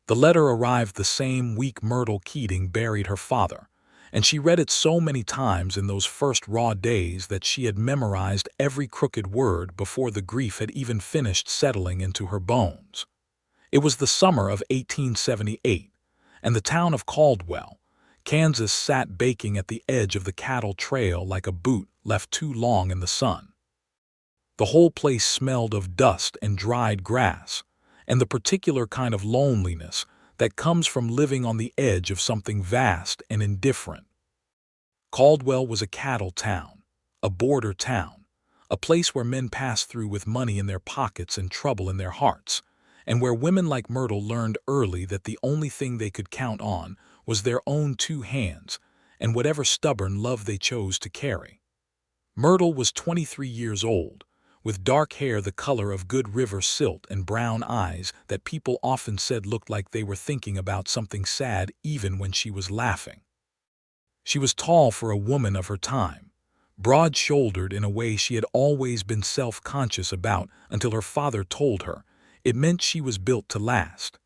The letter arrived the same week Myrtle Keating buried her father, and she read it so many times in those first raw days that she had memorized every crooked word before the grief had even finished settling into her bones. It was the summer of 1878, and the town of Caldwell, Kansas sat baking at the edge of the cattle trail like a boot left too long in the sun. The whole place smelled of dust and dried grass, and the particular kind of loneliness that comes from living on the edge of something vast and indifferent. Caldwell was a cattle town, a border town, a place where men passed through with money in their pockets and trouble in their hearts, and where women like Myrtle learned early that the only thing they could count on was their own two hands and whatever stubborn love they chose to carry. Myrtle was 23 years old, with dark hair the color of good river silt and brown eyes that people often said looked like they were thinking about something sad even when she was laughing. She was tall for a woman of her time, broad-shouldered in a way she had always been self-conscious about until her father told her it meant she was built to last.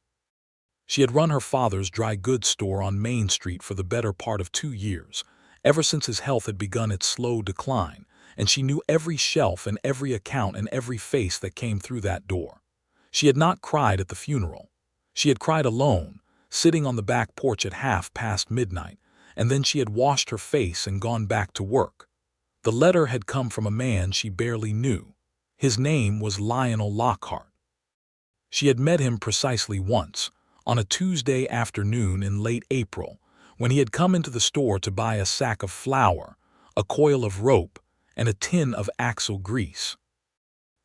She had run her father's dry goods store on Main Street for the better part of 2 years, ever since his health had begun its slow decline, and she knew every shelf and every account and every face that came through that door. She had not cried at the funeral. She had cried alone, sitting on the back porch at midnight, and then she had washed her face and gone back to work. The letter had come from a man she barely knew. His name was Lionel Lockhart. She had met him precisely once, on a Tuesday afternoon in late April, when he had come into the store to buy a sack of flour, a coil of rope, and a tin of axle grease.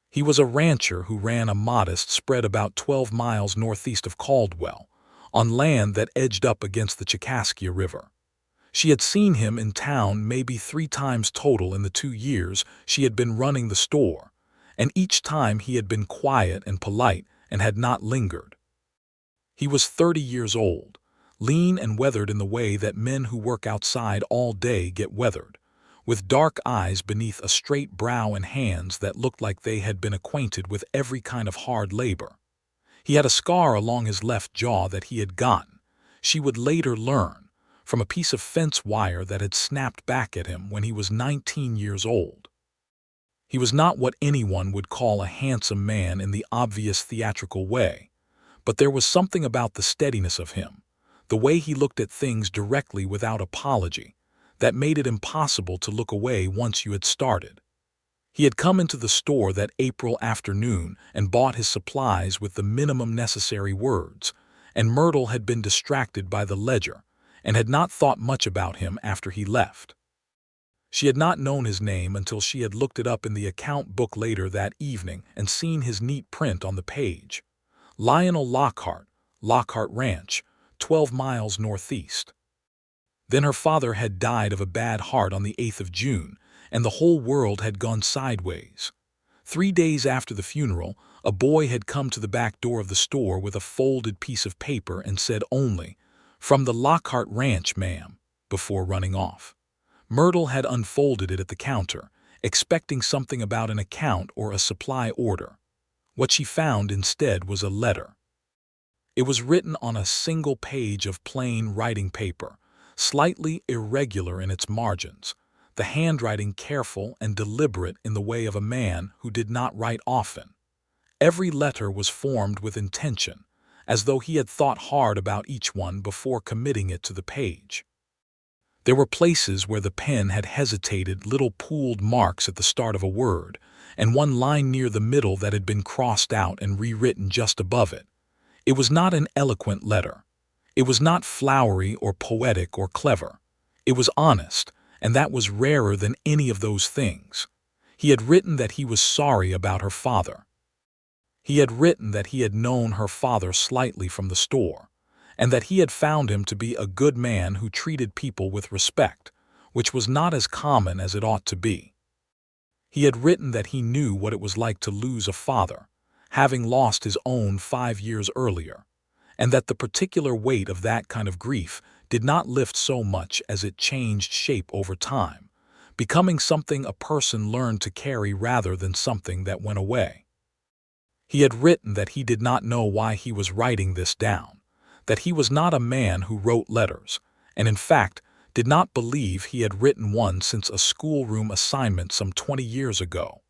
He was a rancher who ran a modest spread about 12 miles northeast of Caldwell, on land that edged up against the Chicaskia River. She had seen him in town maybe 3 times total in the 2 years she had been running the store, and each time he had been quiet and polite and had not lingered. He was 30 years old, lean and weathered in the way that men who work outside all day get weathered, with dark eyes beneath a straight brow and hands that looked like they had been acquainted with every kind of hard labor. He had a scar along his left jaw that he had gotten, she would later learn, from a piece of fence wire that had snapped back at him when he was 19 years old. He was not what anyone would call a handsome man in the obvious theatrical way, but there was something about the steadiness of him, the way he looked at things directly without apology, that made it impossible to look away once you had started. He had come into the store that April afternoon and bought his supplies with the minimum necessary words, and Myrtle had been distracted by the ledger and had not thought much about him after he left. She had not known his name until she had looked it up in the account book later that evening and seen his neat print on the page. Lionel Lockhart, Lockhart Ranch, 12 miles northeast. Then her father had died of a bad heart on the 8th of June, and the whole world had gone sideways. 3 days after the funeral, a boy had come to the back door of the store with a folded piece of paper and said only, "From the Lockhart Ranch, ma'am," before running off. Myrtle had unfolded it at the counter, expecting something about an account or a supply order. What she found instead was a letter. It was written on a single page of plain writing paper, slightly irregular in its margins, the handwriting careful and deliberate in the way of a man who did not write often. Every letter was formed with intention, as though he had thought hard about each one before committing it to the page. There were places where the pen had hesitated, little pooled marks at the start of a word, and one line near the middle that had been crossed out and rewritten just above it. It was not an eloquent letter. It was not flowery or poetic or clever. It was honest, and that was rarer than any of those things. He had written that he was sorry about her father. He had written that he had known her father slightly from the store, and that he had found him to be a good man who treated people with respect, which was not as common as it ought to be. He had written that he knew what it was like to lose a father, having lost his own 5 years earlier, and that the particular weight of that kind of grief did not lift so much as it changed shape over time, becoming something a person learned to carry rather than something that went away. He had written that he did not know why he was writing this down, that he was not a man who wrote letters, and in fact did not believe he had written one since a schoolroom assignment some 20 years ago,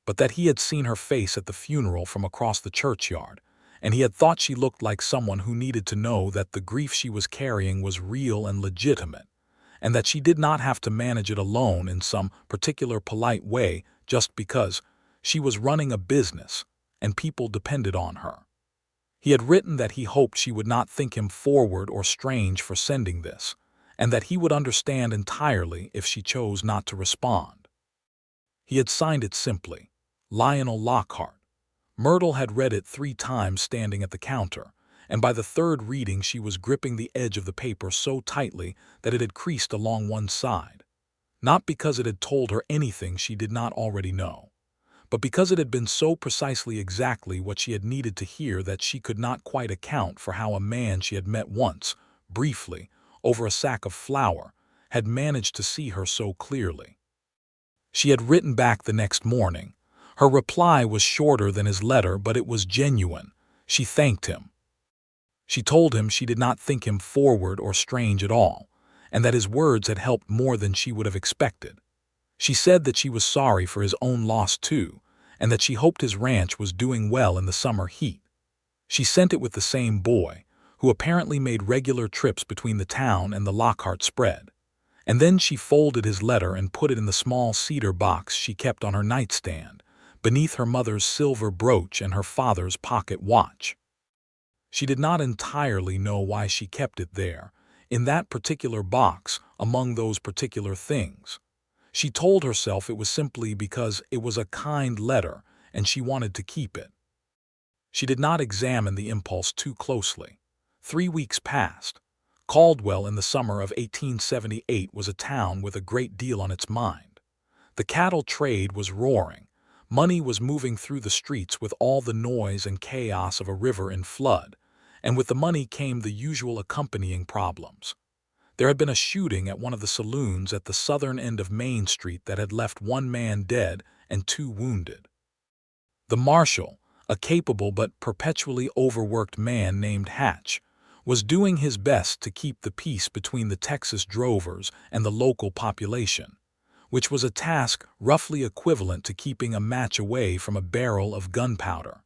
but that he had seen her face at the funeral from across the churchyard, and he had thought she looked like someone who needed to know that the grief she was carrying was real and legitimate, and that she did not have to manage it alone in some particular polite way just because she was running a business and people depended on her. He had written that he hoped she would not think him forward or strange for sending this, and that he would understand entirely if she chose not to respond. He had signed it simply, Lionel Lockhart. Myrtle had read it 3 times standing at the counter, and by the 3rd reading she was gripping the edge of the paper so tightly that it had creased along one side. Not because it had told her anything she did not already know, but because it had been so precisely exactly what she had needed to hear that she could not quite account for how a man she had met once, briefly, over a sack of flour, had managed to see her so clearly. She had written back the next morning. Her reply was shorter than his letter, but it was genuine. She thanked him. She told him she did not think him forward or strange at all, and that his words had helped more than she would have expected. She said that she was sorry for his own loss too, and that she hoped his ranch was doing well in the summer heat. She sent it with the same boy, who apparently made regular trips between the town and the Lockhart spread. And then she folded his letter and put it in the small cedar box she kept on her nightstand, beneath her mother's silver brooch and her father's pocket watch. She did not entirely know why she kept it there, in that particular box, among those particular things. She told herself it was simply because it was a kind letter and she wanted to keep it. She did not examine the impulse too closely. 3 weeks passed. Caldwell in the summer of 1878 was a town with a great deal on its mind. The cattle trade was roaring. Money was moving through the streets with all the noise and chaos of a river in flood, and with the money came the usual accompanying problems. There had been a shooting at one of the saloons at the southern end of Main Street that had left 1 man dead and 2 wounded. The marshal, a capable but perpetually overworked man named Hatch, was doing his best to keep the peace between the Texas drovers and the local population, which was a task roughly equivalent to keeping a match away from a barrel of gunpowder.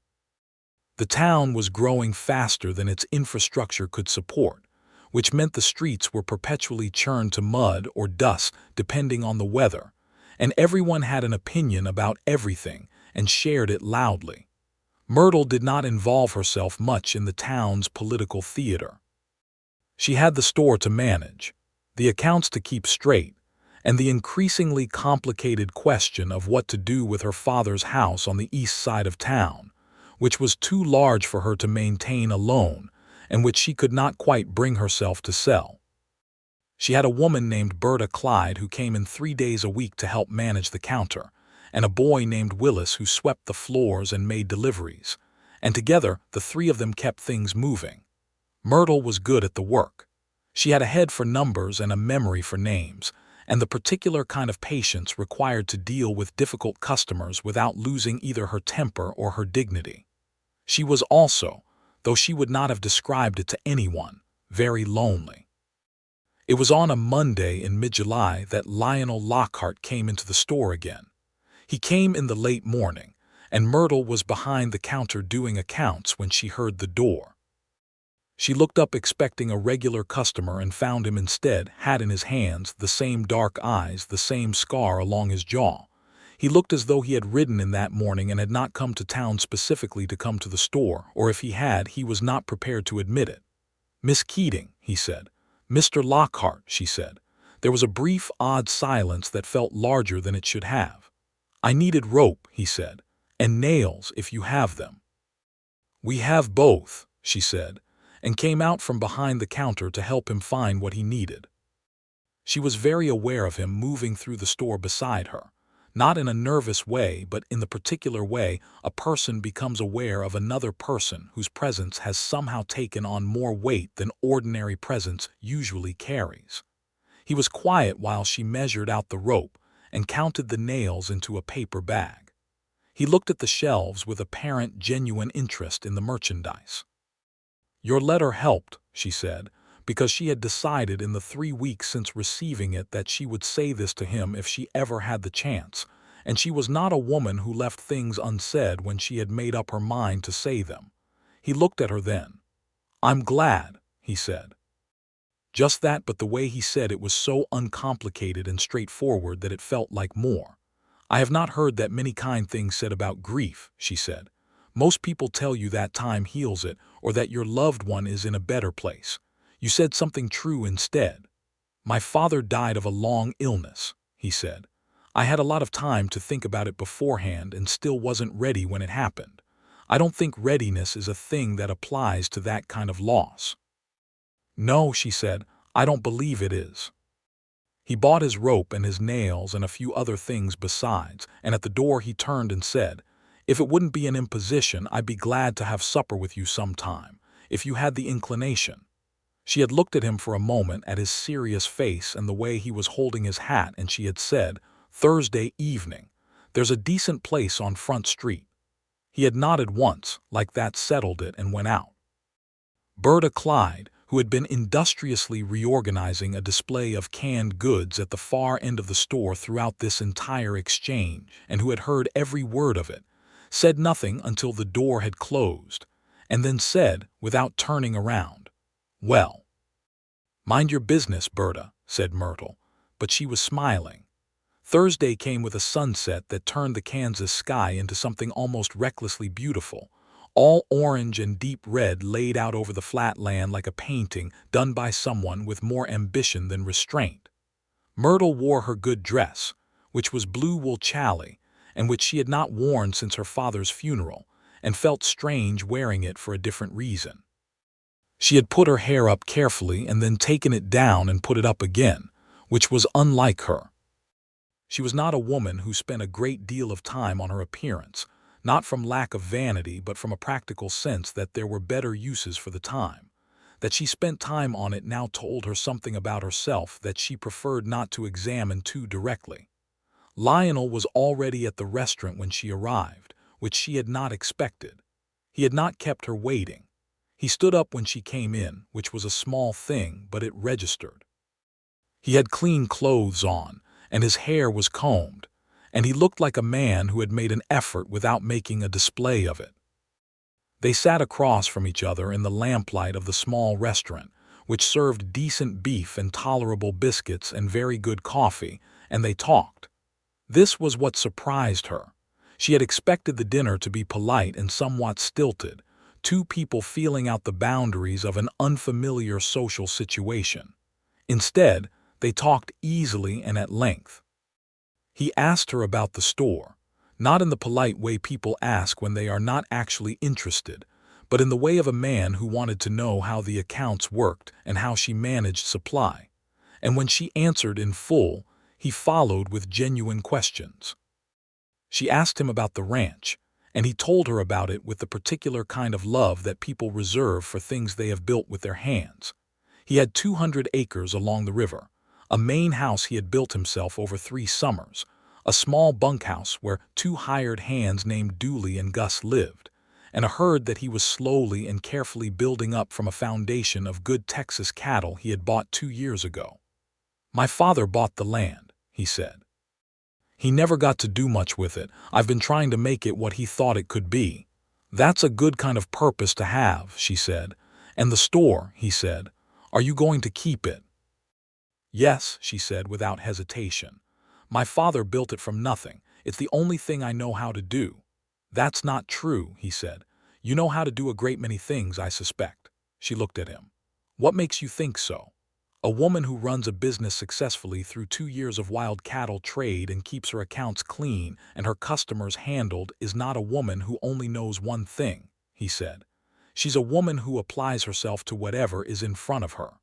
The town was growing faster than its infrastructure could support, which meant the streets were perpetually churned to mud or dust depending on the weather, and everyone had an opinion about everything and shared it loudly. Myrtle did not involve herself much in the town's political theater. She had the store to manage, the accounts to keep straight, and the increasingly complicated question of what to do with her father's house on the east side of town, which was too large for her to maintain alone and which she could not quite bring herself to sell. She had a woman named Berta Clyde who came in 3 days a week to help manage the counter, and a boy named Willis who swept the floors and made deliveries, and together the 3 of them kept things moving. Myrtle was good at the work. She had a head for numbers and a memory for names, and the particular kind of patience required to deal with difficult customers without losing either her temper or her dignity. She was also, though she would not have described it to anyone, very lonely. It was on a Monday in mid-July that Lionel Lockhart came into the store again. He came in the late morning, and Myrtle was behind the counter doing accounts when she heard the door. She looked up expecting a regular customer and found him instead, hat in his hands, the same dark eyes, the same scar along his jaw. He looked as though he had ridden in that morning and had not come to town specifically to come to the store, or if he had, he was not prepared to admit it. "Miss Keating," he said. "Mr. Lockhart," she said. There was a brief, odd silence that felt larger than it should have. "I needed rope," he said, "and nails if you have them." "We have both," she said, and came out from behind the counter to help him find what he needed. She was very aware of him moving through the store beside her, not in a nervous way, but in the particular way a person becomes aware of another person whose presence has somehow taken on more weight than ordinary presence usually carries. He was quiet while she measured out the rope and counted the nails into a paper bag. He looked at the shelves with apparent genuine interest in the merchandise. "Your letter helped," she said, because she had decided in the 3 weeks since receiving it that she would say this to him if she ever had the chance, and she was not a woman who left things unsaid when she had made up her mind to say them. He looked at her then. "I'm glad," he said. Just that, but the way he said it was so uncomplicated and straightforward that it felt like more. "I have not heard that many kind things said about grief," she said. "Most people tell you that time heals it, or that your loved one is in a better place. You said something true instead." "My father died of a long illness," he said. "I had a lot of time to think about it beforehand and still wasn't ready when it happened. I don't think readiness is a thing that applies to that kind of loss." "No," she said, "I don't believe it is." He bought his rope and his nails and a few other things besides, and at the door he turned and said, "If it wouldn't be an imposition, I'd be glad to have supper with you sometime, if you had the inclination." She had looked at him for a moment, at his serious face and the way he was holding his hat, and she had said, "Thursday evening. There's a decent place on Front Street." He had nodded once, like that settled it, and went out. Berta Clyde, who had been industriously reorganizing a display of canned goods at the far end of the store throughout this entire exchange, and who had heard every word of it, said nothing until the door had closed, and then said, without turning around, "Well." "Mind your business, Berta," said Myrtle, but she was smiling. Thursday came with a sunset that turned the Kansas sky into something almost recklessly beautiful, all orange and deep red, laid out over the flat land like a painting done by someone with more ambition than restraint. Myrtle wore her good dress, which was blue wool challis, and which she had not worn since her father's funeral, and felt strange wearing it for a different reason. She had put her hair up carefully and then taken it down and put it up again, which was unlike her. She was not a woman who spent a great deal of time on her appearance, not from lack of vanity but from a practical sense that there were better uses for the time. That she spent time on it now told her something about herself that she preferred not to examine too directly. Lionel was already at the restaurant when she arrived, which she had not expected. He had not kept her waiting. He stood up when she came in, which was a small thing, but it registered. He had clean clothes on, and his hair was combed, and he looked like a man who had made an effort without making a display of it. They sat across from each other in the lamplight of the small restaurant, which served decent beef and tolerable biscuits and very good coffee, and they talked. This was what surprised her. She had expected the dinner to be polite and somewhat stilted, two people feeling out the boundaries of an unfamiliar social situation. Instead, they talked easily and at length. He asked her about the store, not in the polite way people ask when they are not actually interested, but in the way of a man who wanted to know how the accounts worked and how she managed supply. And when she answered in full, he followed with genuine questions. She asked him about the ranch, and he told her about it with the particular kind of love that people reserve for things they have built with their hands. He had 200 acres along the river, a main house he had built himself over 3 summers, a small bunkhouse where 2 hired hands named Dooley and Gus lived, and a herd that he was slowly and carefully building up from a foundation of good Texas cattle he had bought 2 years ago. "My father bought the land," he said. "He never got to do much with it. I've been trying to make it what he thought it could be." "That's a good kind of purpose to have," she said. "And the store," he said. "Are you going to keep it?" "Yes," she said without hesitation. "My father built it from nothing. It's the only thing I know how to do." "That's not true," he said. "You know how to do a great many things, I suspect." She looked at him. "What makes you think so? A woman who runs a business successfully through 2 years of wild cattle trade and keeps her accounts clean and her customers handled is not a woman who only knows one thing," he said. "She's a woman who applies herself to whatever is in front of her."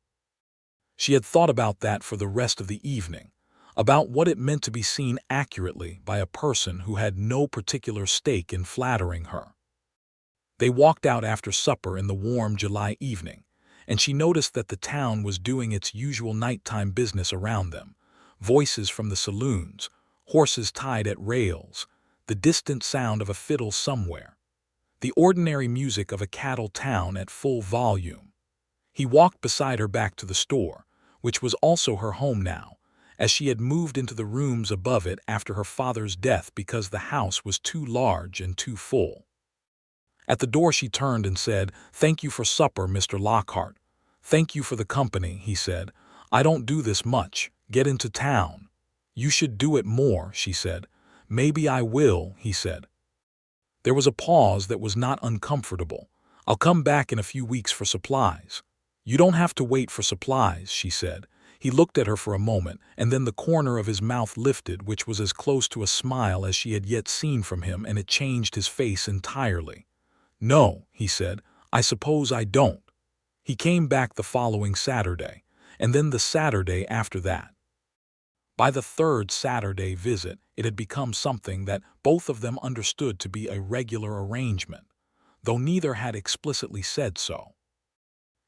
She had thought about that for the rest of the evening, about what it meant to be seen accurately by a person who had no particular stake in flattering her. They walked out after supper in the warm July evening, and she noticed that the town was doing its usual nighttime business around them. Voices from the saloons, horses tied at rails, the distant sound of a fiddle somewhere. the ordinary music of a cattle town at full volume. He walked beside her back to the store, which was also her home now, as she had moved into the rooms above it after her father's death because the house was too large and too full. At the door she turned and said, "Thank you for supper, Mr. Lockhart." "Thank you for the company," he said. "I don't do this much. Get into town." "You should do it more," she said. "Maybe I will," he said. There was a pause that was not uncomfortable. "I'll come back in a few weeks for supplies." "You don't have to wait for supplies," she said. He looked at her for a moment, and then the corner of his mouth lifted, which was as close to a smile as she had yet seen from him, and it changed his face entirely. "No," he said, "I suppose I don't." He came back the following Saturday, and then the Saturday after that. By the third Saturday visit, it had become something that both of them understood to be a regular arrangement, though neither had explicitly said so.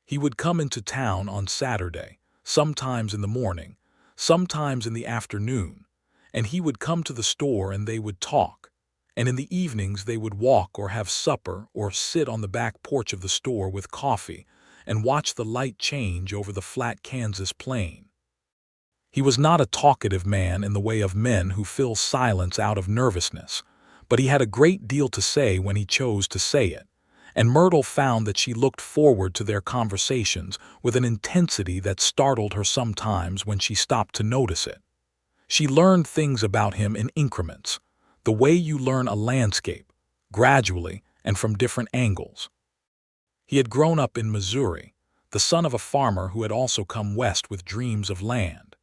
He would come into town on Saturday, sometimes in the morning, sometimes in the afternoon, and he would come to the store and they would talk, and in the evenings they would walk or have supper or sit on the back porch of the store with coffee and watch the light change over the flat Kansas plain. He was not a talkative man in the way of men who fill silence out of nervousness, but he had a great deal to say when he chose to say it, and Myrtle found that she looked forward to their conversations with an intensity that startled her sometimes when she stopped to notice it. She learned things about him in increments, the way you learn a landscape, gradually and from different angles. He had grown up in Missouri, the son of a farmer who had also come west with dreams of land.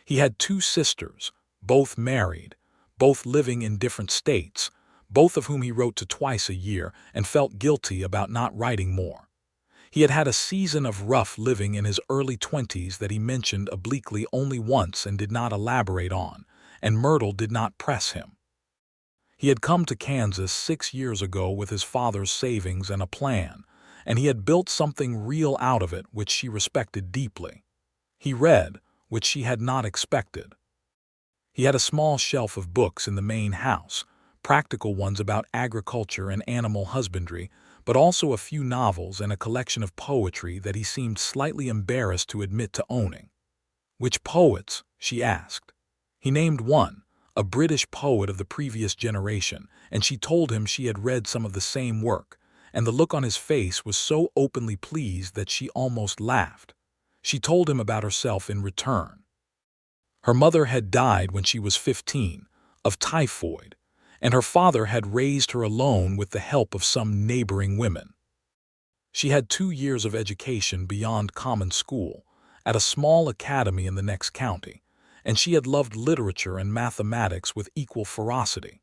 He had 2 sisters, both married, both living in different states, both of whom he wrote to twice a year and felt guilty about not writing more. He had had a season of rough living in his early 20s that he mentioned obliquely only once and did not elaborate on, and Myrtle did not press him. He had come to Kansas 6 years ago with his father's savings and a plan, and he had built something real out of it which she respected deeply. He read, which she had not expected. He had a small shelf of books in the main house, practical ones about agriculture and animal husbandry, but also a few novels and a collection of poetry that he seemed slightly embarrassed to admit to owning. "Which poets?" she asked. He named one, a British poet of the previous generation, and she told him she had read some of the same work, and the look on his face was so openly pleased that she almost laughed. She told him about herself in return. Her mother had died when she was 15, of typhoid, and her father had raised her alone with the help of some neighboring women. She had 2 years of education beyond common school, at a small academy in the next county, and she had loved literature and mathematics with equal ferocity.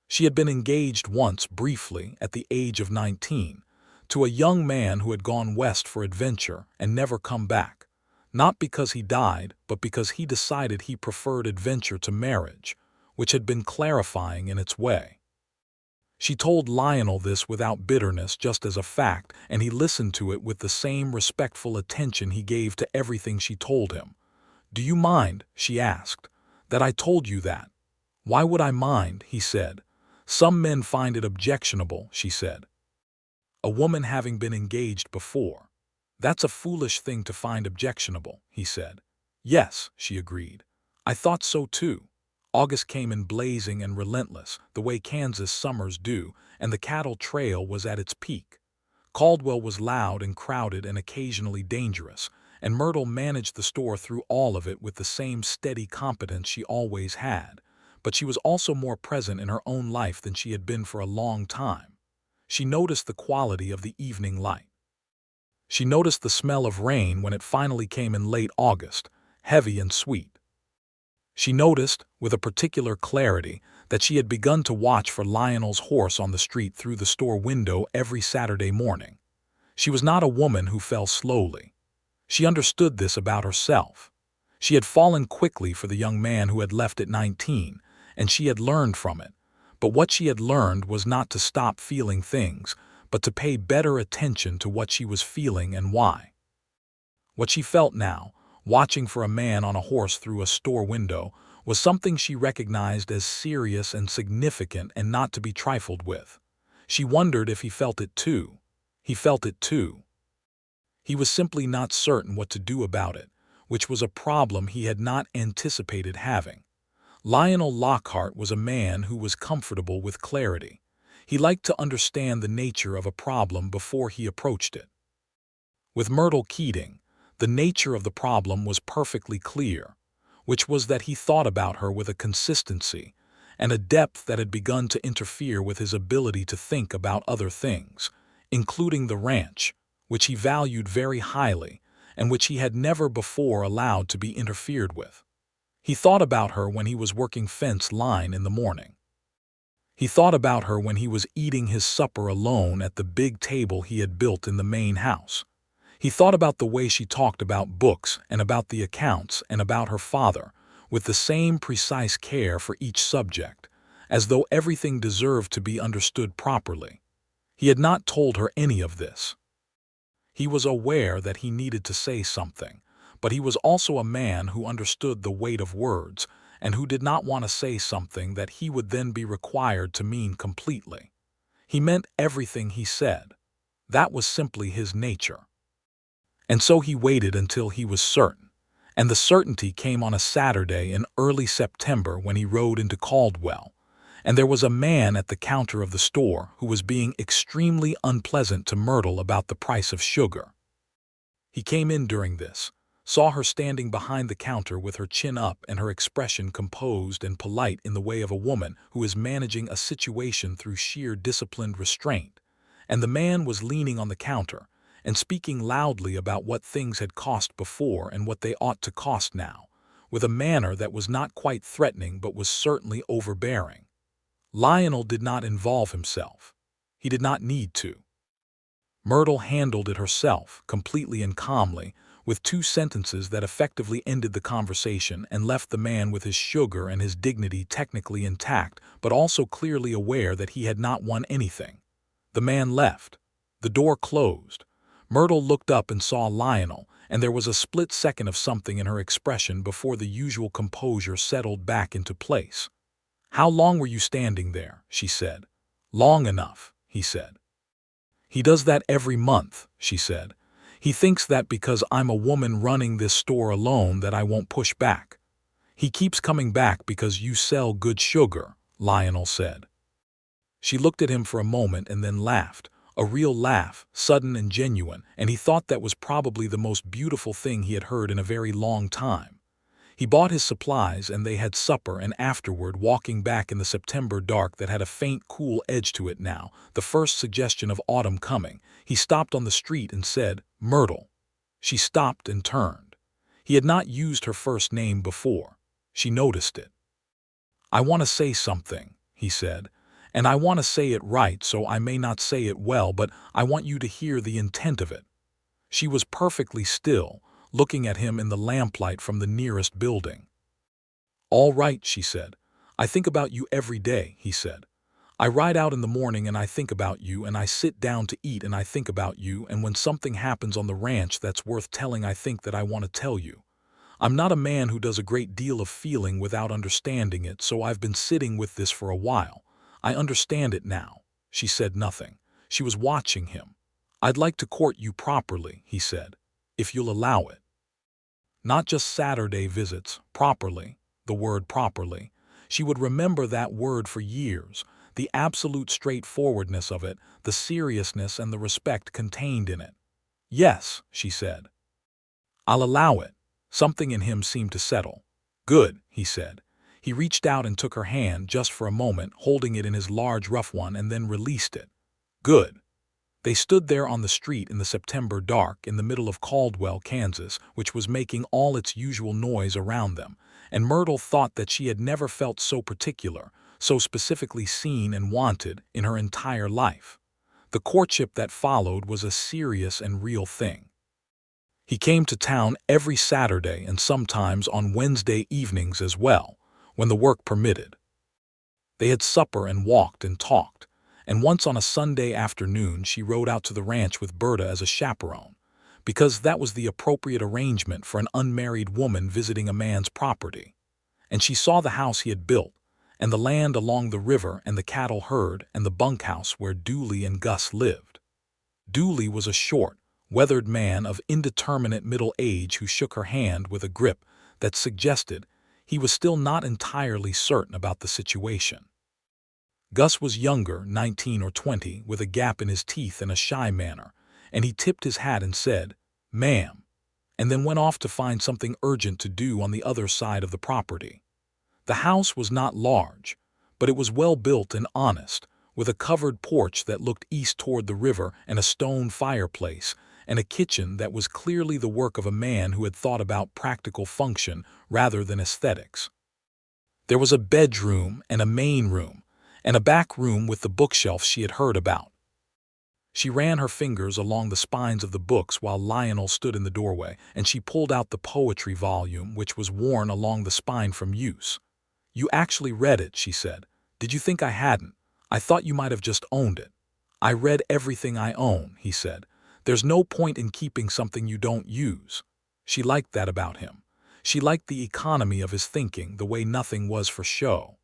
She had been engaged once briefly at the age of 19, to a young man who had gone west for adventure and never come back, not because he died, but because he decided he preferred adventure to marriage, which had been clarifying in its way. She told Lionel this without bitterness, just as a fact, and he listened to it with the same respectful attention he gave to everything she told him. "Do you mind," she asked, "that I told you that?" "Why would I mind?" he said. "Some men find it objectionable," she said. "A woman having been engaged before. That's a foolish thing to find objectionable," he said. "Yes," she agreed. "I thought so too." August came in blazing and relentless, the way Kansas summers do, and the cattle trail was at its peak. Caldwell was loud and crowded and occasionally dangerous, and Myrtle managed the store through all of it with the same steady competence she always had, but she was also more present in her own life than she had been for a long time. She noticed the quality of the evening light. She noticed the smell of rain when it finally came in late August, heavy and sweet. She noticed, with a particular clarity, that she had begun to watch for Lionel's horse on the street through the store window every Saturday morning. She was not a woman who fell slowly. She understood this about herself. She had fallen quickly for the young man who had left at 19, and she had learned from it. But what she had learned was not to stop feeling things, but to pay better attention to what she was feeling and why. What she felt now, watching for a man on a horse through a store window, was something she recognized as serious and significant and not to be trifled with. She wondered if he felt it too. He felt it too. He was simply not certain what to do about it, which was a problem he had not anticipated having. Lionel Lockhart was a man who was comfortable with clarity. He liked to understand the nature of a problem before he approached it. With Myrtle Keating, the nature of the problem was perfectly clear, which was that he thought about her with a consistency and a depth that had begun to interfere with his ability to think about other things, including the ranch, which he valued very highly and which he had never before allowed to be interfered with. He thought about her when he was working fence line in the morning. He thought about her when he was eating his supper alone at the big table he had built in the main house. He thought about the way she talked about books and about the accounts and about her father, with the same precise care for each subject, as though everything deserved to be understood properly. He had not told her any of this. He was aware that he needed to say something, but he was also a man who understood the weight of words and who did not want to say something that he would then be required to mean completely. He meant everything he said. That was simply his nature. And so he waited until he was certain, and the certainty came on a Saturday in early September when he rode into Caldwell, and there was a man at the counter of the store who was being extremely unpleasant to Myrtle about the price of sugar. He came in during this, saw her standing behind the counter with her chin up and her expression composed and polite in the way of a woman who is managing a situation through sheer disciplined restraint, and the man was leaning on the counter and speaking loudly about what things had cost before and what they ought to cost now, with a manner that was not quite threatening but was certainly overbearing. Lionel did not involve himself. He did not need to. Myrtle handled it herself, completely and calmly, with 2 sentences that effectively ended the conversation and left the man with his sugar and his dignity technically intact, but also clearly aware that he had not won anything. The man left. The door closed. Myrtle looked up and saw Lionel, and there was a split second of something in her expression before the usual composure settled back into place. "How long were you standing there?" she said. "Long enough," he said. "He does that every month," she said. "He thinks that because I'm a woman running this store alone that I won't push back. He keeps coming back because you sell good sugar," Lionel said. She looked at him for a moment and then laughed, a real laugh, sudden and genuine, and he thought that was probably the most beautiful thing he had heard in a very long time. He bought his supplies and they had supper, and afterward, walking back in the September dark that had a faint cool edge to it now, the first suggestion of autumn coming, he stopped on the street and said, "Myrtle." She stopped and turned. He had not used her first name before. She noticed it. "I want to say something," he said, "and I want to say it right, so I may not say it well, but I want you to hear the intent of it." She was perfectly still, looking at him in the lamplight from the nearest building. "All right," she said. "I think about you every day," he said. "I ride out in the morning and I think about you, and I sit down to eat and I think about you, and when something happens on the ranch that's worth telling I think that I want to tell you. I'm not a man who does a great deal of feeling without understanding it, so I've been sitting with this for a while. I understand it now." She said nothing. She was watching him. "I'd like to court you properly," he said, "if you'll allow it. Not just Saturday visits, properly," the word properly. She would remember that word for years, the absolute straightforwardness of it, the seriousness and the respect contained in it. "Yes," she said. "I'll allow it." Something in him seemed to settle. "Good," he said. He reached out and took her hand just for a moment, holding it in his large rough one, and then released it. "Good." They stood there on the street in the September dark in the middle of Caldwell, Kansas, which was making all its usual noise around them, and Myrtle thought that she had never felt so particular, so specifically seen and wanted in her entire life. The courtship that followed was a serious and real thing. He came to town every Saturday and sometimes on Wednesday evenings as well, when the work permitted. They had supper and walked and talked, and once on a Sunday afternoon she rode out to the ranch with Berta as a chaperone, because that was the appropriate arrangement for an unmarried woman visiting a man's property. And she saw the house he had built, and the land along the river and the cattle herd and the bunkhouse where Dooley and Gus lived. Dooley was a short, weathered man of indeterminate middle age who shook her hand with a grip that suggested he was still not entirely certain about the situation. Gus was younger, 19 or 20, with a gap in his teeth and a shy manner, and he tipped his hat and said, "Ma'am," and then went off to find something urgent to do on the other side of the property. The house was not large, but it was well built and honest, with a covered porch that looked east toward the river and a stone fireplace, and a kitchen that was clearly the work of a man who had thought about practical function rather than aesthetics. There was a bedroom and a main room, and a back room with the bookshelf she had heard about. She ran her fingers along the spines of the books while Lionel stood in the doorway, and she pulled out the poetry volume, which was worn along the spine from use. "You actually read it," she said. "Did you think I hadn't? I thought you might have just owned it." "I read everything I own," he said. "There's no point in keeping something you don't use." She liked that about him. She liked the economy of his thinking, the way nothing was for show.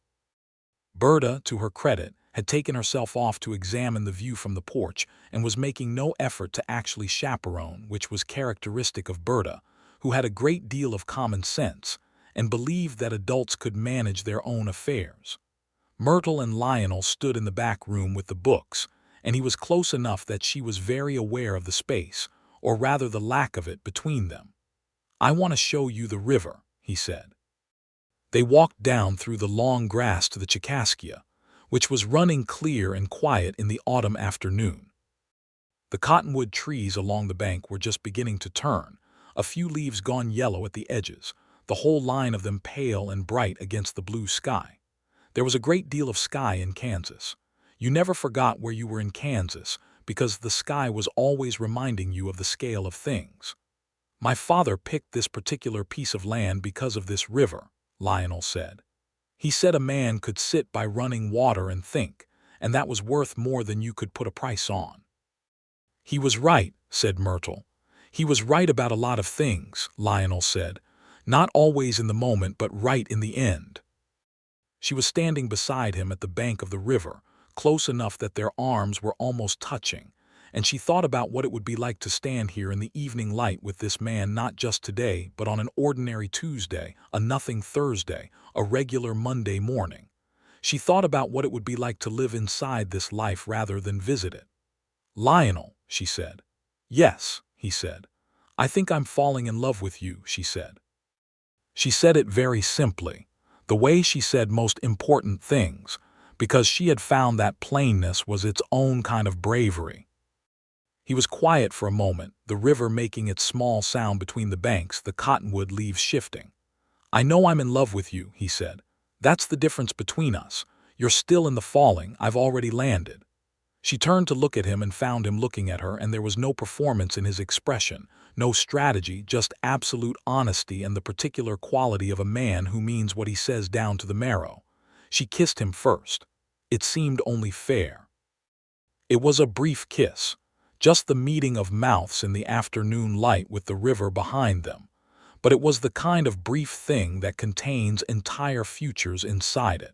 Berta, to her credit, had taken herself off to examine the view from the porch and was making no effort to actually chaperone, which was characteristic of Berta, who had a great deal of common sense and believed that adults could manage their own affairs. Myrtle and Lionel stood in the back room with the books, and he was close enough that she was very aware of the space, or rather the lack of it, between them. "I want to show you the river," he said. They walked down through the long grass to the Chicaskia, which was running clear and quiet in the autumn afternoon. The cottonwood trees along the bank were just beginning to turn, a few leaves gone yellow at the edges, the whole line of them pale and bright against the blue sky. There was a great deal of sky in Kansas. You never forgot where you were in Kansas because the sky was always reminding you of the scale of things. "My father picked this particular piece of land because of this river," Lionel said. "He said a man could sit by running water and think, and that was worth more than you could put a price on." "He was right," said Myrtle. "He was right about a lot of things," Lionel said. "Not always in the moment, but right in the end." She was standing beside him at the bank of the river, close enough that their arms were almost touching, and she thought about what it would be like to stand here in the evening light with this man, not just today, but on an ordinary Tuesday, a nothing Thursday, a regular Monday morning. She thought about what it would be like to live inside this life rather than visit it. "Lionel," she said. "Yes," he said. "I think I'm falling in love with you," she said. She said it very simply, the way she said most important things, because she had found that plainness was its own kind of bravery. He was quiet for a moment, the river making its small sound between the banks, the cottonwood leaves shifting. "I know I'm in love with you," he said. "That's the difference between us. You're still in the falling, I've already landed." She turned to look at him and found him looking at her, and there was no performance in his expression, no strategy, just absolute honesty and the particular quality of a man who means what he says down to the marrow. She kissed him first. It seemed only fair. It was a brief kiss, just the meeting of mouths in the afternoon light with the river behind them, but it was the kind of brief thing that contains entire futures inside it.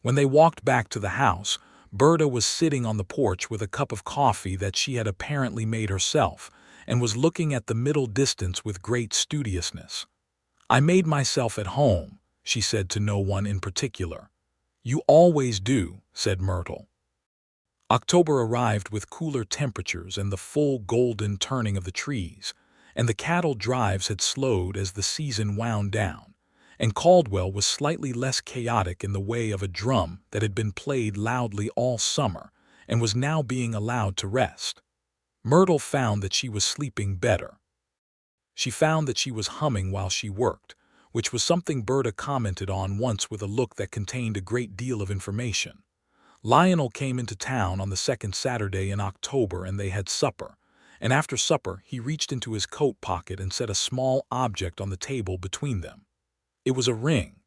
When they walked back to the house, Berta was sitting on the porch with a cup of coffee that she had apparently made herself, and was looking at the middle distance with great studiousness. "I made myself at home," she said to no one in particular. "You always do," said Myrtle. October arrived with cooler temperatures and the full golden turning of the trees, and the cattle drives had slowed as the season wound down, and Caldwell was slightly less chaotic in the way of a drum that had been played loudly all summer and was now being allowed to rest. Myrtle found that she was sleeping better. She found that she was humming while she worked, which was something Berta commented on once with a look that contained a great deal of information. Lionel came into town on the second Saturday in October and they had supper, and after supper he reached into his coat pocket and set a small object on the table between them. It was a ring.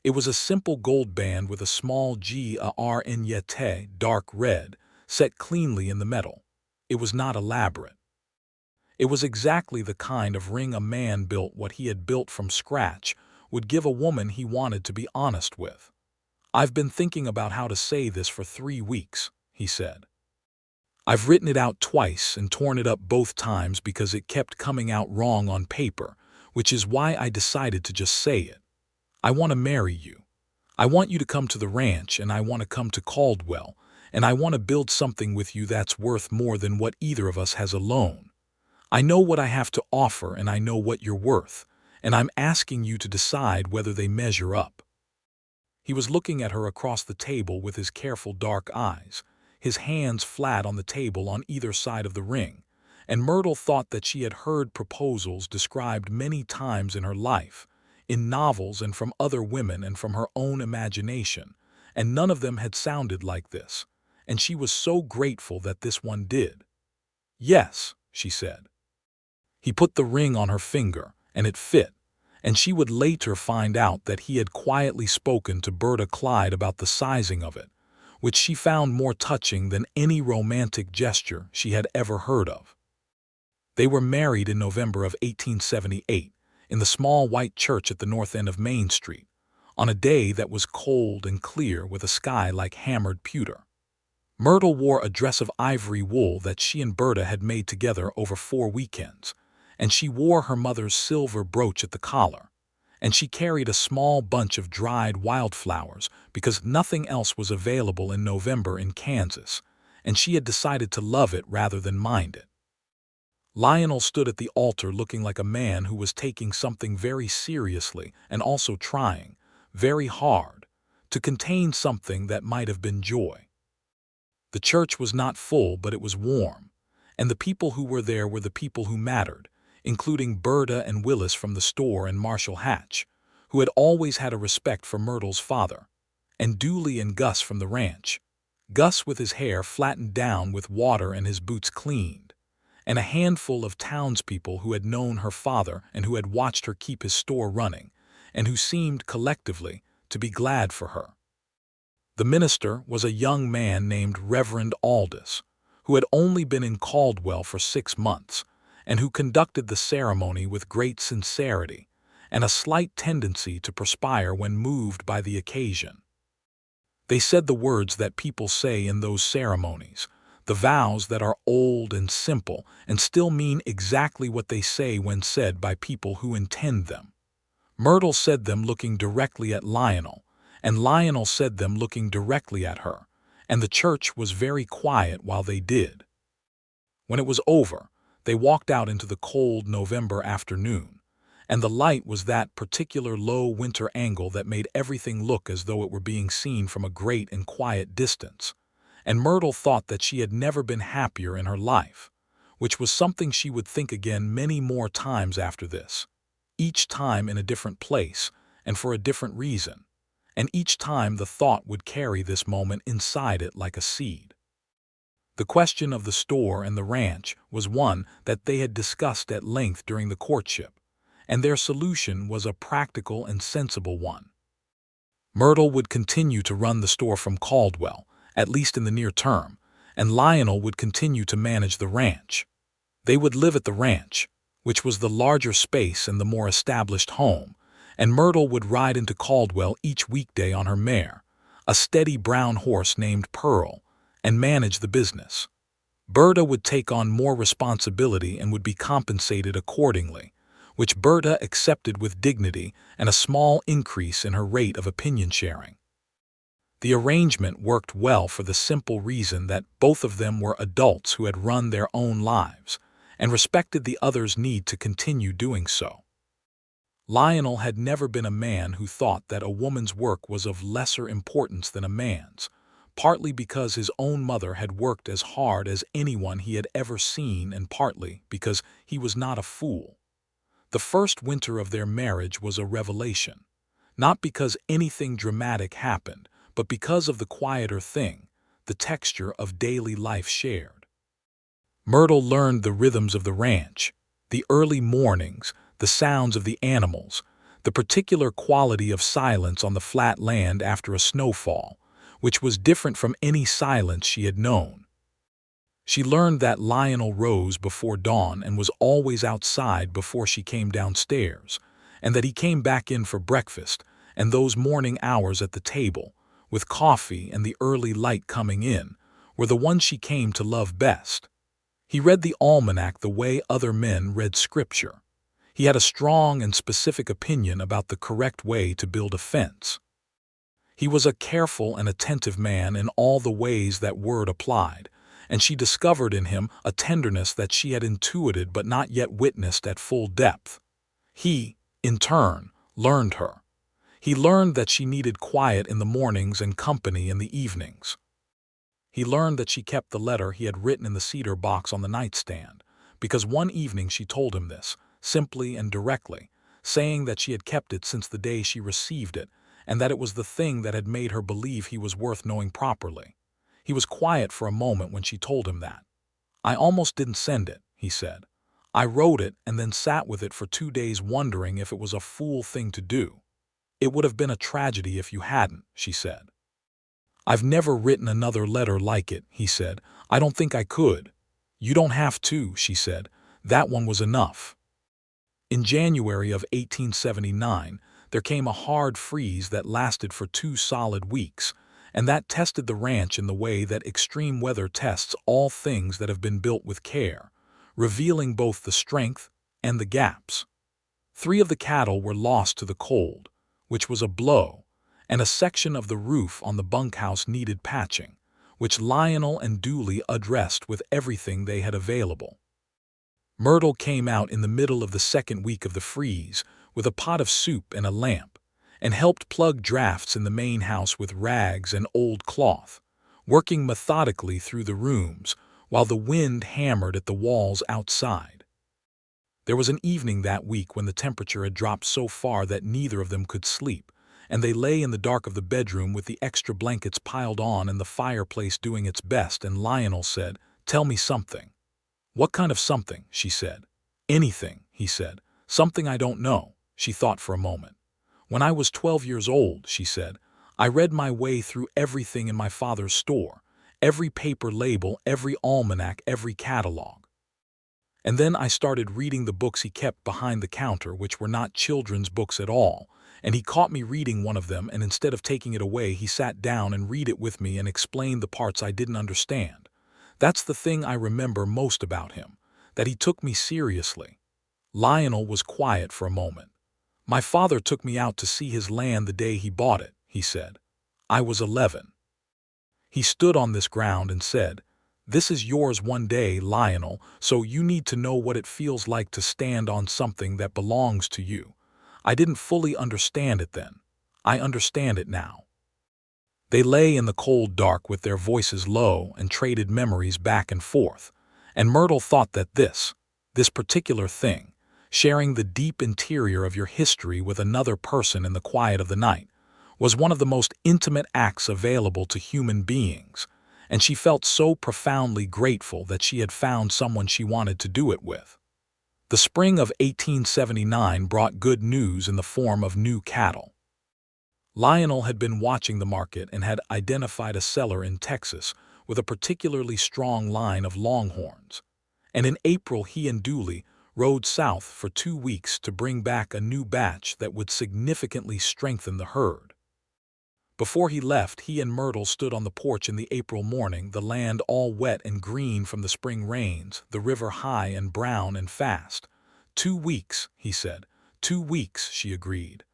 It was a simple gold band with a small G-A-R-N-Y-T, dark red, set cleanly in the metal. It was not elaborate. It was exactly the kind of ring a man built what he had built from scratch would give a woman he wanted to be honest with. "I've been thinking about how to say this for 3 weeks," he said. "I've written it out twice and torn it up both times because it kept coming out wrong on paper, which is why I decided to just say it. I want to marry you. I want you to come to the ranch, and I want to come to Caldwell, and I want to build something with you that's worth more than what either of us has alone. I know what I have to offer, and I know what you're worth, and I'm asking you to decide whether they measure up." He was looking at her across the table with his careful dark eyes, his hands flat on the table on either side of the ring, and Myrtle thought that she had heard proposals described many times in her life, in novels and from other women and from her own imagination, and none of them had sounded like this, and she was so grateful that this one did. "Yes," she said. He put the ring on her finger, and it fit, and she would later find out that he had quietly spoken to Berta Clyde about the sizing of it, which she found more touching than any romantic gesture she had ever heard of. They were married in November of 1878, in the small white church at the north end of Main Street, on a day that was cold and clear with a sky like hammered pewter. Myrtle wore a dress of ivory wool that she and Berta had made together over 4 weekends, and she wore her mother's silver brooch at the collar, and she carried a small bunch of dried wildflowers because nothing else was available in November in Kansas, and she had decided to love it rather than mind it. Lionel stood at the altar looking like a man who was taking something very seriously and also trying, very hard, to contain something that might have been joy. The church was not full, but it was warm, and the people who were there were the people who mattered, including Berta and Willis from the store and Marshall Hatch, who had always had a respect for Myrtle's father, and Dooley and Gus from the ranch, Gus with his hair flattened down with water and his boots cleaned, and a handful of townspeople who had known her father and who had watched her keep his store running, and who seemed, collectively, to be glad for her. The minister was a young man named Reverend Aldous, who had only been in Caldwell for 6 months, and who conducted the ceremony with great sincerity and a slight tendency to perspire when moved by the occasion. They said the words that people say in those ceremonies, the vows that are old and simple and still mean exactly what they say when said by people who intend them. Myrtle said them looking directly at Lionel, and Lionel said them looking directly at her, and the church was very quiet while they did. When it was over, they walked out into the cold November afternoon, and the light was that particular low winter angle that made everything look as though it were being seen from a great and quiet distance, and Myrtle thought that she had never been happier in her life, which was something she would think again many more times after this, each time in a different place and for a different reason, and each time the thought would carry this moment inside it like a seed. The question of the store and the ranch was one that they had discussed at length during the courtship, and their solution was a practical and sensible one. Myrtle would continue to run the store from Caldwell, at least in the near term, and Lionel would continue to manage the ranch. They would live at the ranch, which was the larger space and the more established home, and Myrtle would ride into Caldwell each weekday on her mare, a steady brown horse named Pearl, and manage the business. Berta would take on more responsibility and would be compensated accordingly, which Berta accepted with dignity and a small increase in her rate of opinion sharing. The arrangement worked well for the simple reason that both of them were adults who had run their own lives and respected the other's need to continue doing so. Lionel had never been a man who thought that a woman's work was of lesser importance than a man's, partly because his own mother had worked as hard as anyone he had ever seen and partly because he was not a fool. The first winter of their marriage was a revelation, not because anything dramatic happened, but because of the quieter thing, the texture of daily life shared. Myrtle learned the rhythms of the ranch, the early mornings, the sounds of the animals, the particular quality of silence on the flat land after a snowfall, which was different from any silence she had known. She learned that Lionel rose before dawn and was always outside before she came downstairs, and that he came back in for breakfast and those morning hours at the table, with coffee and the early light coming in, were the ones she came to love best. He read the almanac the way other men read scripture. He had a strong and specific opinion about the correct way to build a fence. He was a careful and attentive man in all the ways that word applied, and she discovered in him a tenderness that she had intuited but not yet witnessed at full depth. He, in turn, learned her. He learned that she needed quiet in the mornings and company in the evenings. He learned that she kept the letter he had written in the cedar box on the nightstand, because one evening she told him this, simply and directly, saying that she had kept it since the day she received it, and that it was the thing that had made her believe he was worth knowing properly. He was quiet for a moment when she told him that. "I almost didn't send it," he said. "I wrote it and then sat with it for 2 days wondering if it was a fool thing to do." "It would have been a tragedy if you hadn't," she said. "I've never written another letter like it," he said. "I don't think I could." "You don't have to," she said. "That one was enough." In January of 1879, there came a hard freeze that lasted for 2 solid weeks, and that tested the ranch in the way that extreme weather tests all things that have been built with care, revealing both the strength and the gaps. 3 of the cattle were lost to the cold, which was a blow, and a section of the roof on the bunkhouse needed patching, which Lionel and Dooley addressed with everything they had available. Myrtle came out in the middle of the second week of the freeze with a pot of soup and a lamp, and helped plug drafts in the main house with rags and old cloth, working methodically through the rooms while the wind hammered at the walls outside. There was an evening that week when the temperature had dropped so far that neither of them could sleep, and they lay in the dark of the bedroom with the extra blankets piled on and the fireplace doing its best, and Lionel said, "Tell me something." "What kind of something?" she said. "Anything," he said. "Something I don't know." She thought for a moment. "When I was 12 years old," she said, "I read my way through everything in my father's store, every paper label, every almanac, every catalog. And then I started reading the books he kept behind the counter, which were not children's books at all, and he caught me reading one of them, and instead of taking it away, he sat down and read it with me and explained the parts I didn't understand. That's the thing I remember most about him, that he took me seriously." Lionel was quiet for a moment. "My father took me out to see his land the day he bought it," he said. "I was 11. He stood on this ground and said, 'This is yours one day, Lionel, so you need to know what it feels like to stand on something that belongs to you.' I didn't fully understand it then. I understand it now." They lay in the cold dark with their voices low and traded memories back and forth, and Myrtle thought that this particular thing, sharing the deep interior of your history with another person in the quiet of the night, was one of the most intimate acts available to human beings, and she felt so profoundly grateful that she had found someone she wanted to do it with. The spring of 1879 brought good news in the form of new cattle. Lionel had been watching the market and had identified a seller in Texas with a particularly strong line of longhorns, and in April he and Dooley rode south for 2 weeks to bring back a new batch that would significantly strengthen the herd. Before he left, he and Myrtle stood on the porch in the April morning, the land all wet and green from the spring rains, the river high and brown and fast. 2 weeks, he said. 2 weeks, she agreed.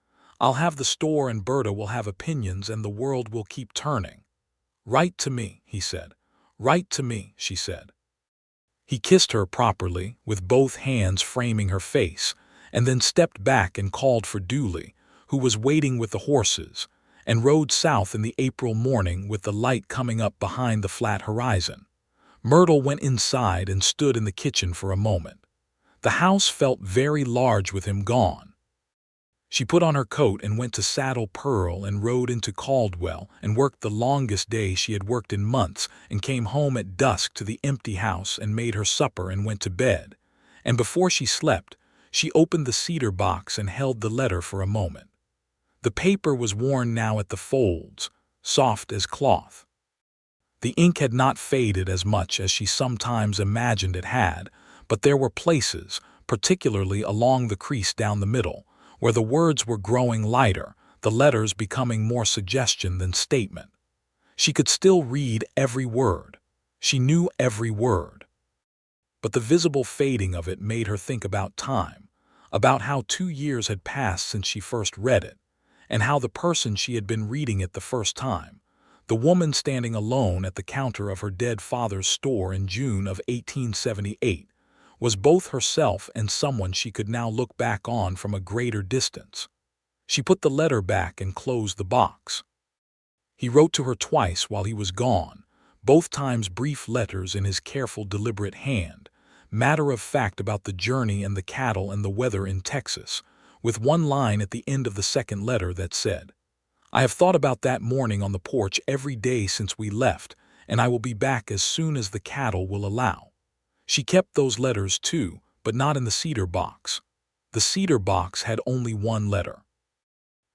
I'll have the store and Berta will have opinions and the world will keep turning. Write to me, he said. Write to me, she said. He kissed her properly, with both hands framing her face, and then stepped back and called for Dooley, who was waiting with the horses, and rode south in the April morning with the light coming up behind the flat horizon. Myrtle went inside and stood in the kitchen for a moment. The house felt very large with him gone. She put on her coat and went to Saddle Pearl and rode into Caldwell and worked the longest day she had worked in months, and came home at dusk to the empty house and made her supper and went to bed. And before she slept, she opened the cedar box and held the letter for a moment. The paper was worn now at the folds, soft as cloth. The ink had not faded as much as she sometimes imagined it had, but there were places, particularly along the crease down the middle, where the words were growing lighter, the letters becoming more suggestion than statement. She could still read every word. She knew every word. But the visible fading of it made her think about time, about how 2 years had passed since she first read it, and how the person she had been reading it the first time, the woman standing alone at the counter of her dead father's store in June of 1878, was both herself and someone she could now look back on from a greater distance. She put the letter back and closed the box. He wrote to her twice while he was gone, both times brief letters in his careful, deliberate hand, matter of fact about the journey and the cattle and the weather in Texas, with one line at the end of the second letter that said, "I have thought about that morning on the porch every day since we left, and I will be back as soon as the cattle will allow." She kept those letters too, but not in the cedar box. The cedar box had only one letter.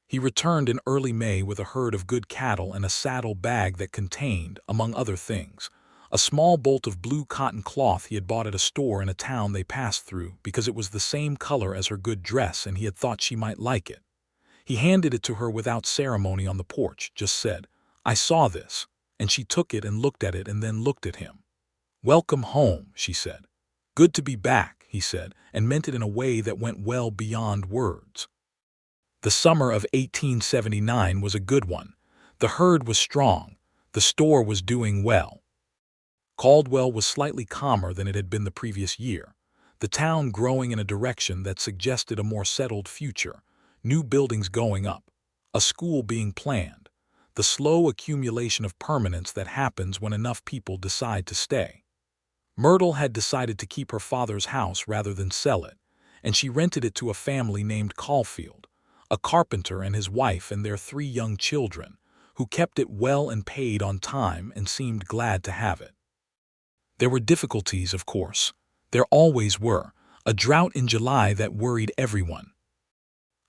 He returned in early May with a herd of good cattle and a saddle bag that contained, among other things, a small bolt of blue cotton cloth he had bought at a store in a town they passed through because it was the same color as her good dress and he had thought she might like it. He handed it to her without ceremony on the porch, just said, "I saw this," and she took it and looked at it and then looked at him. "Welcome home," she said. "Good to be back," he said, and meant it in a way that went well beyond words. The summer of 1879 was a good one. The herd was strong. The store was doing well. Caldwell was slightly calmer than it had been the previous year, the town growing in a direction that suggested a more settled future, new buildings going up, a school being planned, the slow accumulation of permanence that happens when enough people decide to stay. Myrtle had decided to keep her father's house rather than sell it, and she rented it to a family named Caulfield, a carpenter and his wife and their 3 young children, who kept it well and paid on time and seemed glad to have it. There were difficulties, of course. There always were. A drought in July that worried everyone.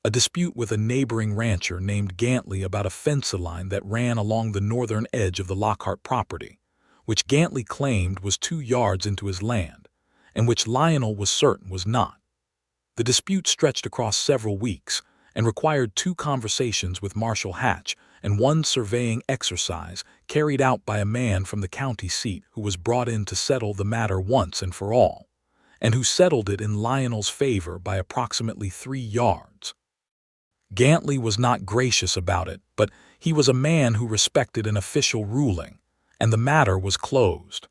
A dispute with a neighboring rancher named Gantley about a fence line that ran along the northern edge of the Lockhart property, which Gantley claimed was 2 yards into his land, and which Lionel was certain was not. The dispute stretched across several weeks and required 2 conversations with Marshal Hatch and 1 surveying exercise carried out by a man from the county seat who was brought in to settle the matter once and for all, and who settled it in Lionel's favor by approximately 3 yards. Gantley was not gracious about it, but he was a man who respected an official ruling, and the matter was closed.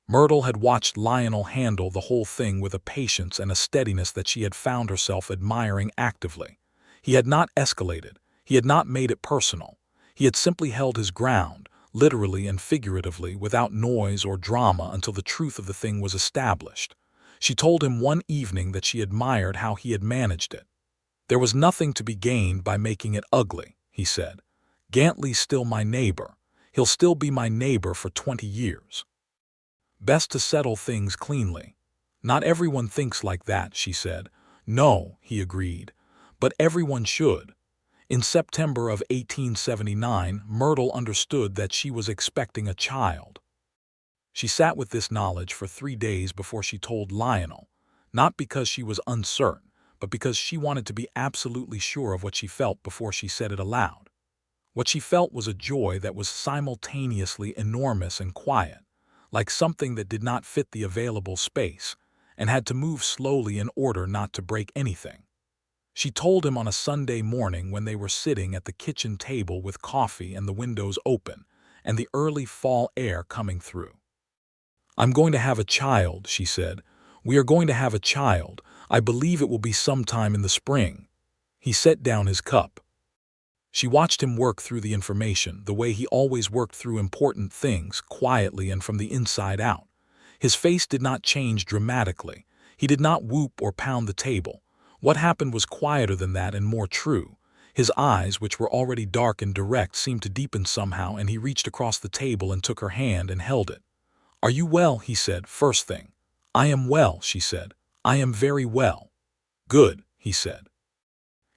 Myrtle had watched Lionel handle the whole thing with a patience and a steadiness that she had found herself admiring actively. He had not escalated. He had not made it personal. He had simply held his ground, literally and figuratively, without noise or drama until the truth of the thing was established. She told him one evening that she admired how he had managed it. "There was nothing to be gained by making it ugly," he said. "Gantley's still my neighbor. He'll still be my neighbor for 20 years. Best to settle things cleanly." "Not everyone thinks like that," she said. "No," he agreed, "but everyone should." In September of 1879, Myrtle understood that she was expecting a child. She sat with this knowledge for 3 days before she told Lionel, not because she was uncertain, but because she wanted to be absolutely sure of what she felt before she said it aloud. What she felt was a joy that was simultaneously enormous and quiet, like something that did not fit the available space and had to move slowly in order not to break anything. She told him on a Sunday morning when they were sitting at the kitchen table with coffee and the windows open and the early fall air coming through. "I'm going to have a child," she said. "We are going to have a child. I believe it will be sometime in the spring." He set down his cup. She watched him work through the information, the way he always worked through important things, quietly and from the inside out. His face did not change dramatically. He did not whoop or pound the table. What happened was quieter than that and more true. His eyes, which were already dark and direct, seemed to deepen somehow, and he reached across the table and took her hand and held it. "Are you well?" he said, first thing. "I am well," she said. "I am very well." "Good," he said.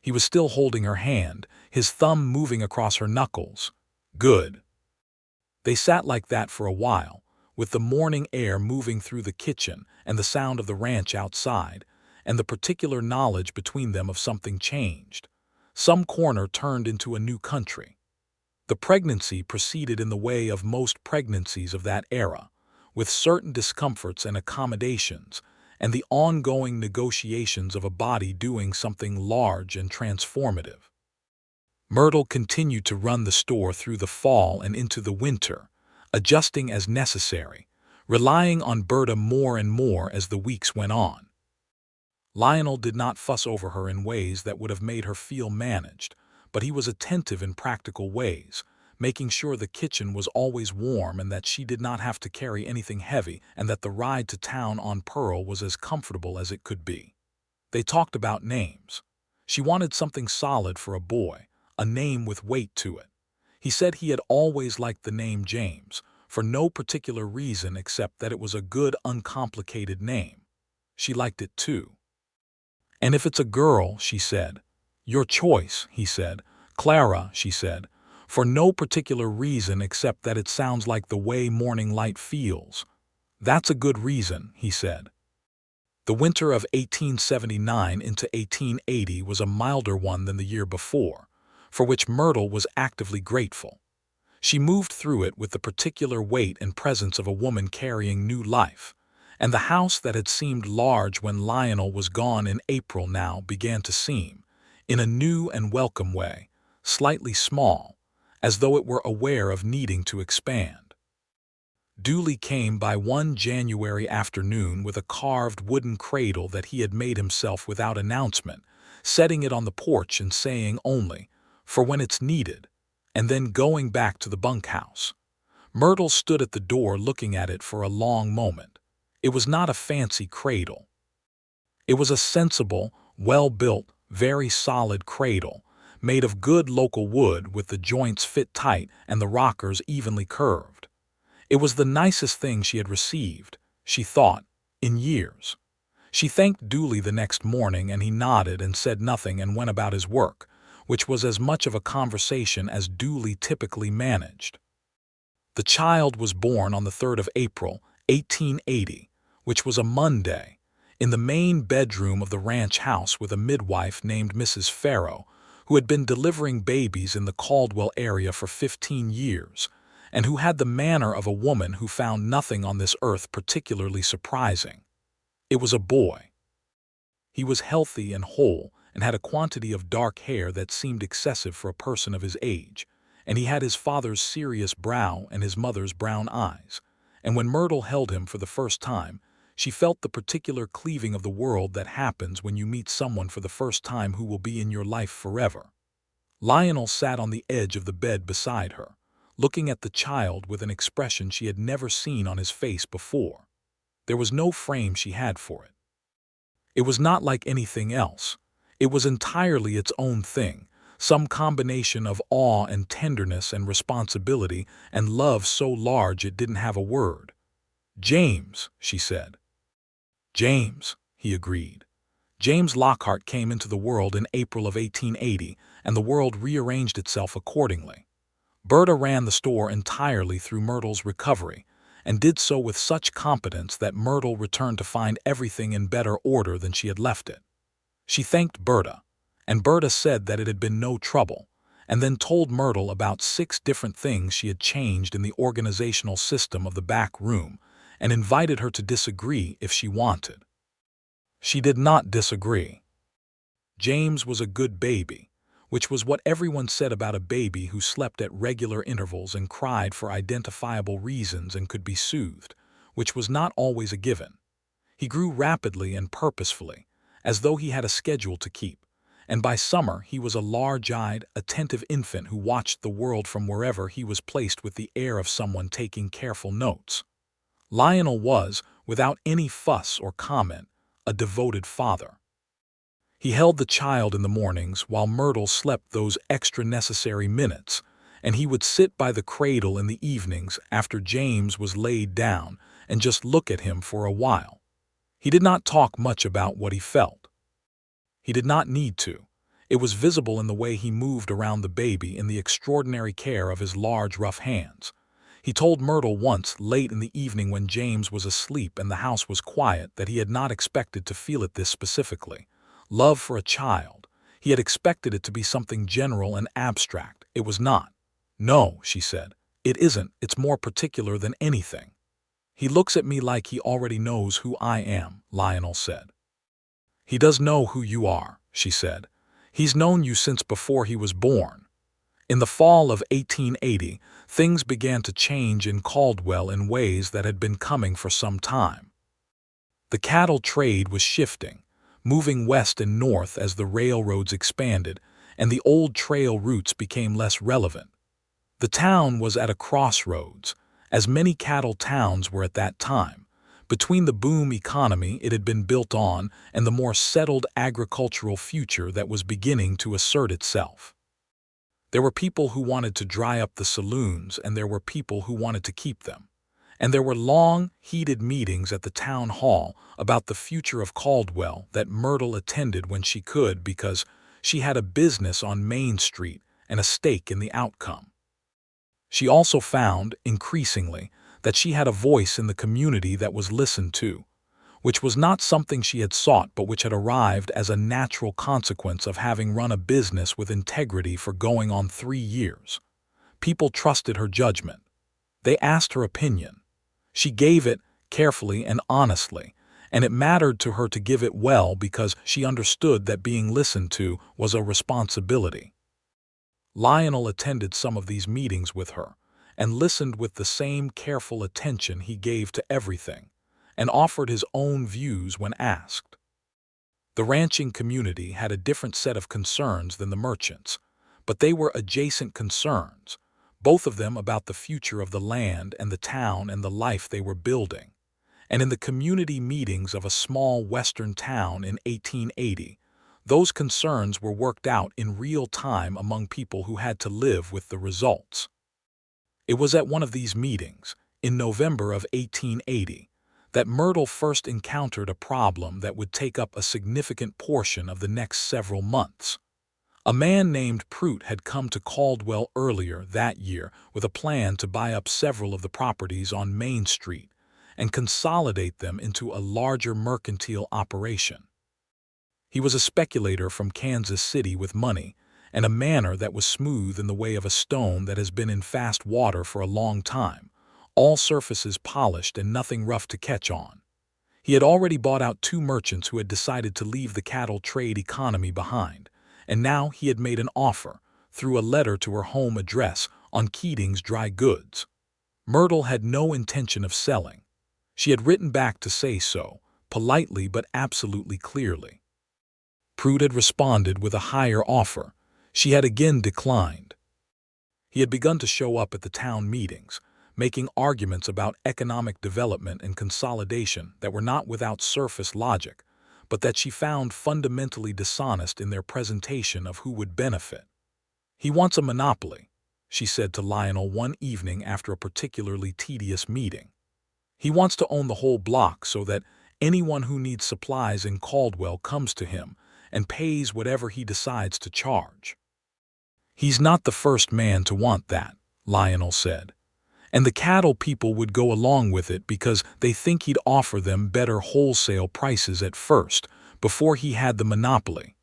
He was still holding her hand, his thumb moving across her knuckles. "Good." They sat like that for a while, with the morning air moving through the kitchen and the sound of the ranch outside, and the particular knowledge between them of something changed, Some corner turned into a new country. The pregnancy proceeded in the way of most pregnancies of that era, with certain discomforts and accommodations, and the ongoing negotiations of a body doing something large and transformative. Myrtle continued to run the store through the fall and into the winter, adjusting as necessary, relying on Berta more and more as the weeks went on. Lionel did not fuss over her in ways that would have made her feel managed, but he was attentive in practical ways, making sure the kitchen was always warm and that she did not have to carry anything heavy and that the ride to town on Pearl was as comfortable as it could be. They talked about names. She wanted something solid for a boy, a name with weight to it. He said he had always liked the name James, for no particular reason except that it was a good, uncomplicated name. She liked it too. "And if it's a girl," she said. "Your choice," he said. "Clara," she said, "for no particular reason except that it sounds like the way morning light feels." "That's a good reason," he said. The winter of 1879 into 1880 was a milder one than the year before, for which Myrtle was actively grateful. She moved through it with the particular weight and presence of a woman carrying new life, and the house that had seemed large when Lionel was gone in April now began to seem, in a new and welcome way, slightly small, as though it were aware of needing to expand. Dooley came by one January afternoon with a carved wooden cradle that he had made himself without announcement, setting it on the porch and saying only, "For when it's needed," and then going back to the bunkhouse. Myrtle stood at the door looking at it for a long moment. It was not a fancy cradle. It was a sensible, well-built, very solid cradle, made of good local wood with the joints fit tight and the rockers evenly curved. It was the nicest thing she had received, she thought, in years. She thanked Dooley the next morning, and he nodded and said nothing and went about his work, which was as much of a conversation as Dooley typically managed. The child was born on the 3rd of April, 1880, which was a Monday, in the main bedroom of the ranch house with a midwife named Mrs. Farrow, who had been delivering babies in the Caldwell area for 15 years, and who had the manner of a woman who found nothing on this earth particularly surprising. It was a boy. He was healthy and whole, and had a quantity of dark hair that seemed excessive for a person of his age, and he had his father's serious brow and his mother's brown eyes, and when Myrtle held him for the first time, she felt the particular cleaving of the world that happens when you meet someone for the first time who will be in your life forever. Lionel sat on the edge of the bed beside her, looking at the child with an expression she had never seen on his face before. There was no frame she had for it. It was not like anything else. It was entirely its own thing, some combination of awe and tenderness and responsibility and love so large it didn't have a word. "James," she said. "James," he agreed. James Lockhart came into the world in April of 1880, and the world rearranged itself accordingly. Berta ran the store entirely through Myrtle's recovery, and did so with such competence that Myrtle returned to find everything in better order than she had left it. She thanked Berta, and Berta said that it had been no trouble, and then told Myrtle about 6 different things she had changed in the organizational system of the back room, and invited her to disagree if she wanted. She did not disagree. James was a good baby, which was what everyone said about a baby who slept at regular intervals and cried for identifiable reasons and could be soothed, which was not always a given. He grew rapidly and purposefully, as though he had a schedule to keep, and by summer he was a large-eyed, attentive infant who watched the world from wherever he was placed with the air of someone taking careful notes. Lionel was, without any fuss or comment, a devoted father. He held the child in the mornings while Myrtle slept those extra necessary minutes, and he would sit by the cradle in the evenings after James was laid down and just look at him for a while. He did not talk much about what he felt. He did not need to. It was visible in the way he moved around the baby, in the extraordinary care of his large, rough hands. He told Myrtle once, late in the evening when James was asleep and the house was quiet, that he had not expected to feel it this specifically. Love for a child. He had expected it to be something general and abstract. It was not. "No," she said. "It isn't. It's more particular than anything." "He looks at me like he already knows who I am," Lionel said. "He does know who you are," she said. "He's known you since before he was born." In the fall of 1880, things began to change in Caldwell in ways that had been coming for some time. The cattle trade was shifting, moving west and north as the railroads expanded, and the old trail routes became less relevant. The town was at a crossroads, as many cattle towns were at that time, between the boom economy it had been built on and the more settled agricultural future that was beginning to assert itself. There were people who wanted to dry up the saloons, and there were people who wanted to keep them. And there were long, heated meetings at the town hall about the future of Caldwell that Myrtle attended when she could because she had a business on Main Street and a stake in the outcome. She also found, increasingly, that she had a voice in the community that was listened to, which was not something she had sought but which had arrived as a natural consequence of having run a business with integrity for going on 3 years. People trusted her judgment. They asked her opinion. She gave it carefully and honestly, and it mattered to her to give it well because she understood that being listened to was a responsibility. Lionel attended some of these meetings with her and listened with the same careful attention he gave to everything, and offered his own views when asked. The ranching community had a different set of concerns than the merchants, but they were adjacent concerns, both of them about the future of the land and the town and the life they were building. And in the community meetings of a small western town in 1880, those concerns were worked out in real time among people who had to live with the results. It was at one of these meetings, in November of 1880, that Myrtle first encountered a problem that would take up a significant portion of the next several months. A man named Prout had come to Caldwell earlier that year with a plan to buy up several of the properties on Main Street and consolidate them into a larger mercantile operation. He was a speculator from Kansas City with money and a manner that was smooth in the way of a stone that has been in fast water for a long time, all surfaces polished and nothing rough to catch on. He had already bought out 2 merchants who had decided to leave the cattle trade economy behind, and now he had made an offer, through a letter to her home address, on Keating's dry goods. Myrtle had no intention of selling. She had written back to say so, politely but absolutely clearly. Prout had responded with a higher offer. She had again declined. He had begun to show up at the town meetings, making arguments about economic development and consolidation that were not without surface logic, but that she found fundamentally dishonest in their presentation of who would benefit. "He wants a monopoly," she said to Lionel one evening after a particularly tedious meeting. "He wants to own the whole block so that anyone who needs supplies in Caldwell comes to him and pays whatever he decides to charge." "He's not the first man to want that," Lionel said. "And the cattle people would go along with it because they think he'd offer them better wholesale prices at first, before he had the monopoly.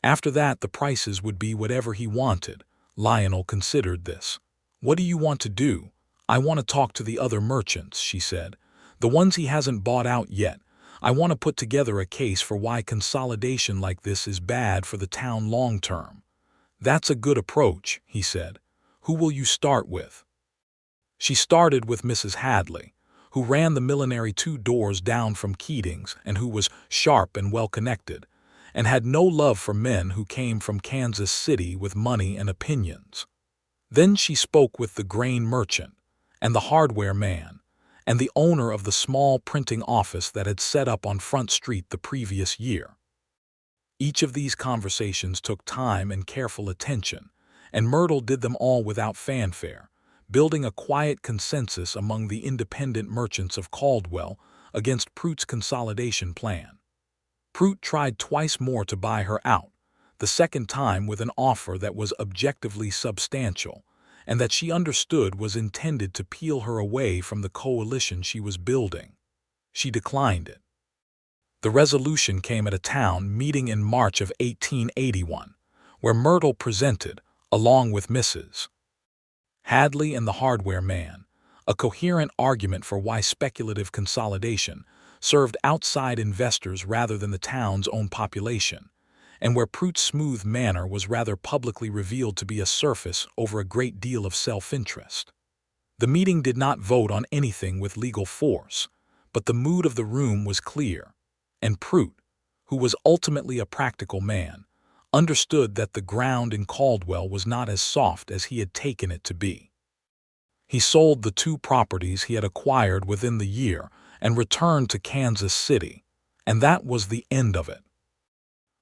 After that, the prices would be whatever he wanted." Lionel considered this. "What do you want to do?" "I want to talk to the other merchants," she said. "The ones he hasn't bought out yet. I want to put together a case for why consolidation like this is bad for the town long term." "That's a good approach," he said. "Who will you start with?" She started with Mrs. Hadley, who ran the millinery 2 doors down from Keating's and who was sharp and well-connected, and had no love for men who came from Kansas City with money and opinions. Then she spoke with the grain merchant, and the hardware man, and the owner of the small printing office that had set up on Front Street the previous year. Each of these conversations took time and careful attention, and Myrtle did them all without fanfare, building a quiet consensus among the independent merchants of Caldwell against Prout's consolidation plan. Prout tried twice more to buy her out, the second time with an offer that was objectively substantial, and that she understood was intended to peel her away from the coalition she was building. She declined it. The resolution came at a town meeting in March of 1881, where Myrtle presented, along with Mrs. Hadley and the hardware man, a coherent argument for why speculative consolidation served outside investors rather than the town's own population, and where Prout's smooth manner was rather publicly revealed to be a surface over a great deal of self-interest. The meeting did not vote on anything with legal force, but the mood of the room was clear, and Prout, who was ultimately a practical man, understood that the ground in Caldwell was not as soft as he had taken it to be. He sold the 2 properties he had acquired within the year and returned to Kansas City, and that was the end of it.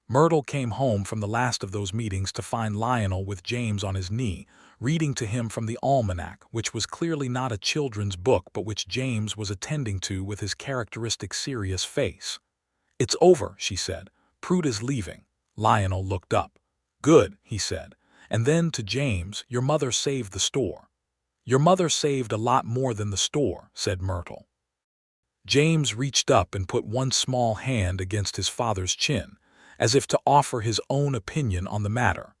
Myrtle came home from the last of those meetings to find Lionel with James on his knee, reading to him from the almanac, which was clearly not a children's book but which James was attending to with his characteristic serious face. "It's over," she said. "Prout is leaving." Lionel looked up. "Good," he said. And then to James, "Your mother saved the store." "Your mother saved a lot more than the store," said Myrtle. James reached up and put one small hand against his father's chin, as if to offer his own opinion on the matter.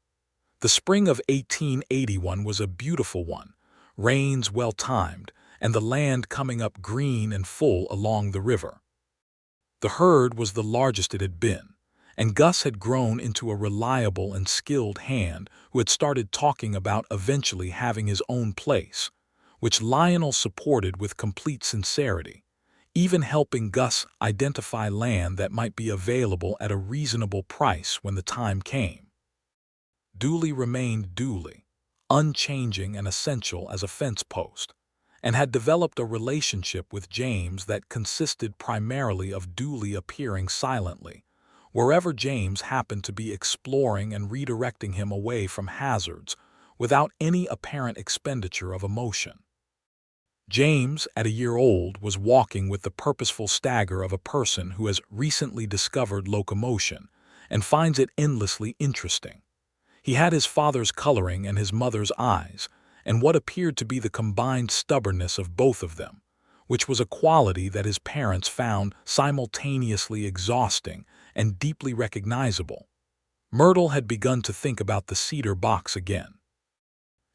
The spring of 1881 was a beautiful one, rains well-timed, and the land coming up green and full along the river. The herd was the largest it had been, and Gus had grown into a reliable and skilled hand who had started talking about eventually having his own place, which Lionel supported with complete sincerity, even helping Gus identify land that might be available at a reasonable price when the time came. Dooley remained Dooley, unchanging and essential as a fence post, and had developed a relationship with James that consisted primarily of Dooley appearing silently, wherever James happened to be exploring and redirecting him away from hazards without any apparent expenditure of emotion. James, at a year old, was walking with the purposeful stagger of a person who has recently discovered locomotion and finds it endlessly interesting. He had his father's coloring and his mother's eyes, and what appeared to be the combined stubbornness of both of them, which was a quality that his parents found simultaneously exhausting and deeply recognizable. Myrtle had begun to think about the cedar box again.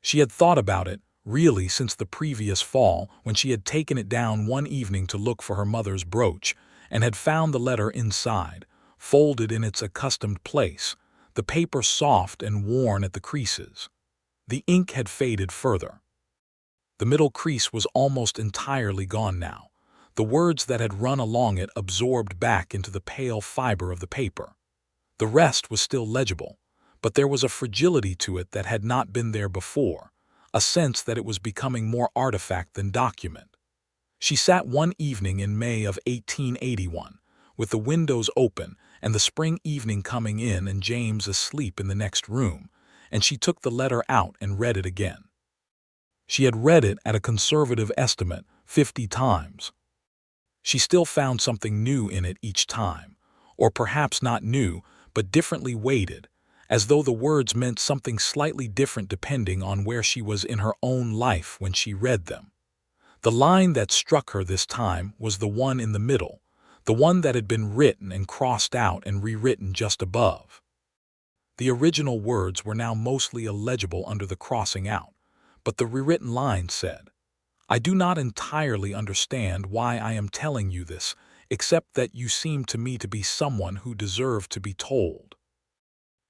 She had thought about it, really, since the previous fall, when she had taken it down one evening to look for her mother's brooch, and had found the letter inside, folded in its accustomed place, the paper soft and worn at the creases. The ink had faded further. The middle crease was almost entirely gone now, the words that had run along it absorbed back into the pale fiber of the paper. The rest was still legible, but there was a fragility to it that had not been there before, a sense that it was becoming more artifact than document. She sat one evening in May of 1881, with the windows open and the spring evening coming in and James asleep in the next room, and she took the letter out and read it again. She had read it at a conservative estimate 50 times. She still found something new in it each time, or perhaps not new, but differently weighted, as though the words meant something slightly different depending on where she was in her own life when she read them. The line that struck her this time was the one in the middle, the one that had been written and crossed out and rewritten just above. The original words were now mostly illegible under the crossing out, but the rewritten line said, "I do not entirely understand why I am telling you this, except that you seem to me to be someone who deserved to be told."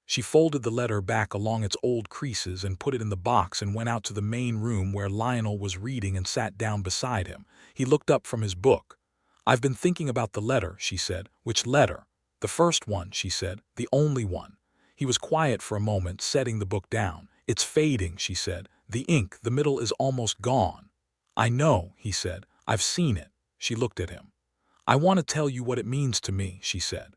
She folded the letter back along its old creases and put it in the box and went out to the main room where Lionel was reading and sat down beside him. He looked up from his book. "I've been thinking about the letter," she said. "Which letter?" "The first one," she said. "The only one." He was quiet for a moment, setting the book down. "It's fading," she said. "The ink, the middle is almost gone." "I know," he said. "I've seen it." She looked at him. "I want to tell you what it means to me," she said.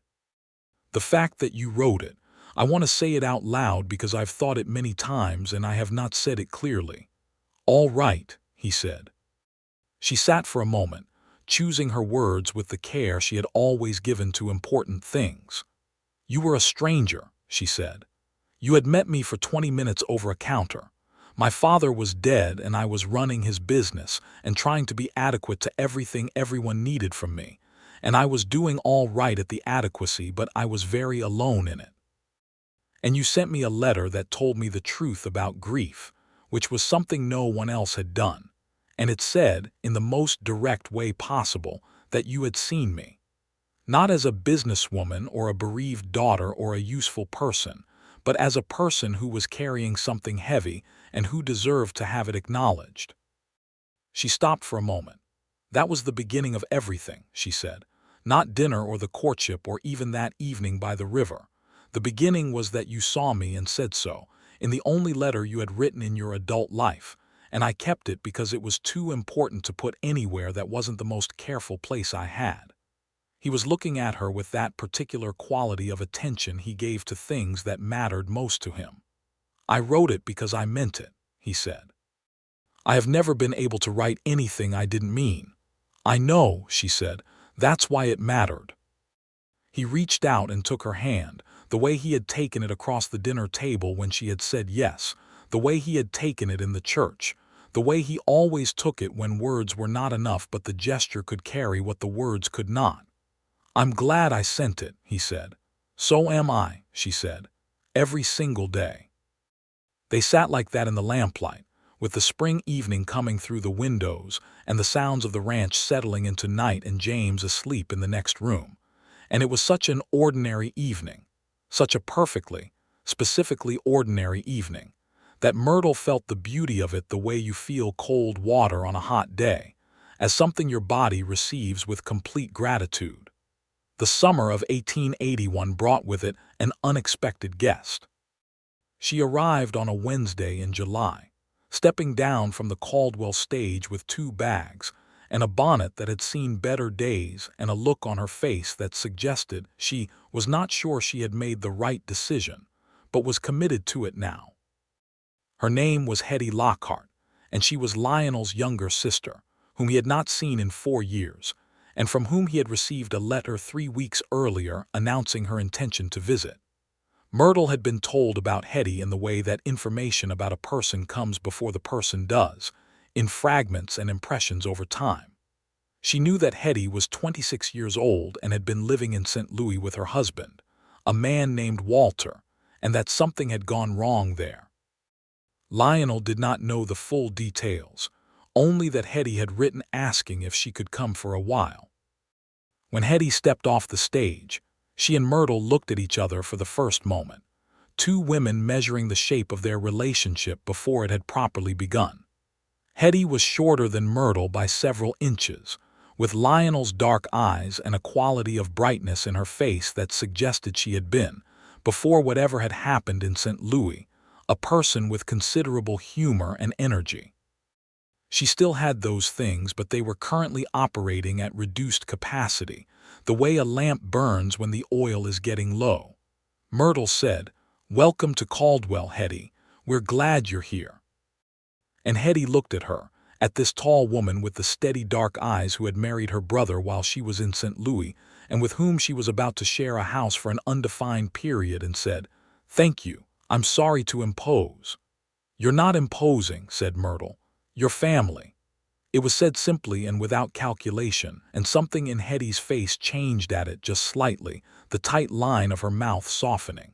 "The fact that you wrote it. I want to say it out loud because I've thought it many times and I have not said it clearly." "All right," he said. She sat for a moment, choosing her words with the care she had always given to important things. "You were a stranger," she said. "You had met me for 20 minutes over a counter. My father was dead and I was running his business and trying to be adequate to everything everyone needed from me, and I was doing all right at the adequacy, but I was very alone in it. And you sent me a letter that told me the truth about grief, which was something no one else had done. And it said, in the most direct way possible, that you had seen me. Not as a businesswoman or a bereaved daughter or a useful person, but as a person who was carrying something heavy and who deserved to have it acknowledged. She stopped for a moment. That was the beginning of everything, she said. Not dinner or the courtship or even that evening by the river. The beginning was that you saw me and said so, in the only letter you had written in your adult life, and I kept it because it was too important to put anywhere that wasn't the most careful place I had. He was looking at her with that particular quality of attention he gave to things that mattered most to him. I wrote it because I meant it, he said. I have never been able to write anything I didn't mean. I know, she said, that's why it mattered. He reached out and took her hand, the way he had taken it across the dinner table when she had said yes, the way he had taken it in the church, the way he always took it when words were not enough but the gesture could carry what the words could not. I'm glad I sent it, he said. So am I, she said, every single day. They sat like that in the lamplight, with the spring evening coming through the windows and the sounds of the ranch settling into night and James asleep in the next room. And it was such an ordinary evening, such a perfectly, specifically ordinary evening, that Myrtle felt the beauty of it the way you feel cold water on a hot day, as something your body receives with complete gratitude. The summer of 1881 brought with it an unexpected guest. She arrived on a Wednesday in July, stepping down from the Caldwell stage with 2 bags, and a bonnet that had seen better days and a look on her face that suggested she was not sure she had made the right decision, but was committed to it now. Her name was Hetty Lockhart, and she was Lionel's younger sister, whom he had not seen in 4 years, and from whom he had received a letter 3 weeks earlier announcing her intention to visit. Myrtle had been told about Hetty in the way that information about a person comes before the person does, in fragments and impressions over time. She knew that Hetty was 26 years old and had been living in St. Louis with her husband, a man named Walter, and that something had gone wrong there. Lionel did not know the full details, only that Hetty had written asking if she could come for a while. When Hetty stepped off the stage, she and Myrtle looked at each other for the first moment, 2 women measuring the shape of their relationship before it had properly begun. Hetty was shorter than Myrtle by several inches, with Lionel's dark eyes and a quality of brightness in her face that suggested she had been, before whatever had happened in St. Louis, a person with considerable humor and energy. She still had those things, but they were currently operating at reduced capacity, the way a lamp burns when the oil is getting low. Myrtle said, "Welcome to Caldwell, Hetty. We're glad you're here." And Hetty looked at her, at this tall woman with the steady dark eyes who had married her brother while she was in St. Louis and with whom she was about to share a house for an undefined period, and said, "Thank you. I'm sorry to impose." "You're not imposing," said Myrtle. "Your family." It was said simply and without calculation, and something in Hetty's face changed at it just slightly, the tight line of her mouth softening.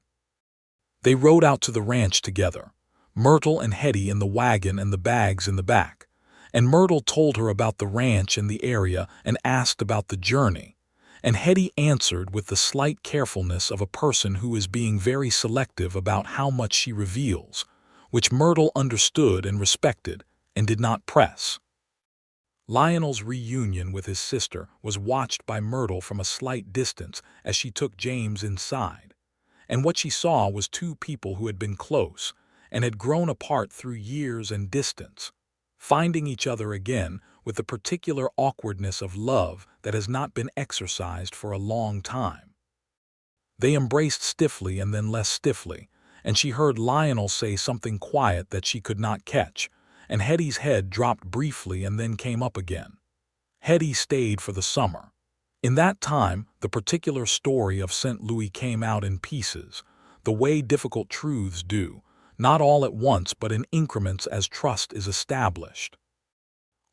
They rode out to the ranch together, Myrtle and Hetty in the wagon and the bags in the back, and Myrtle told her about the ranch and the area and asked about the journey, and Hetty answered with the slight carefulness of a person who is being very selective about how much she reveals, which Myrtle understood and respected, and did not press. Lionel's reunion with his sister was watched by Myrtle from a slight distance as she took James inside, and what she saw was 2 people who had been close and had grown apart through years and distance, finding each other again with the particular awkwardness of love that has not been exercised for a long time. They embraced stiffly and then less stiffly, and she heard Lionel say something quiet that she could not catch, and Hetty's head dropped briefly and then came up again. Hetty stayed for the summer. In that time, the particular story of St. Louis came out in pieces, the way difficult truths do, not all at once but in increments as trust is established.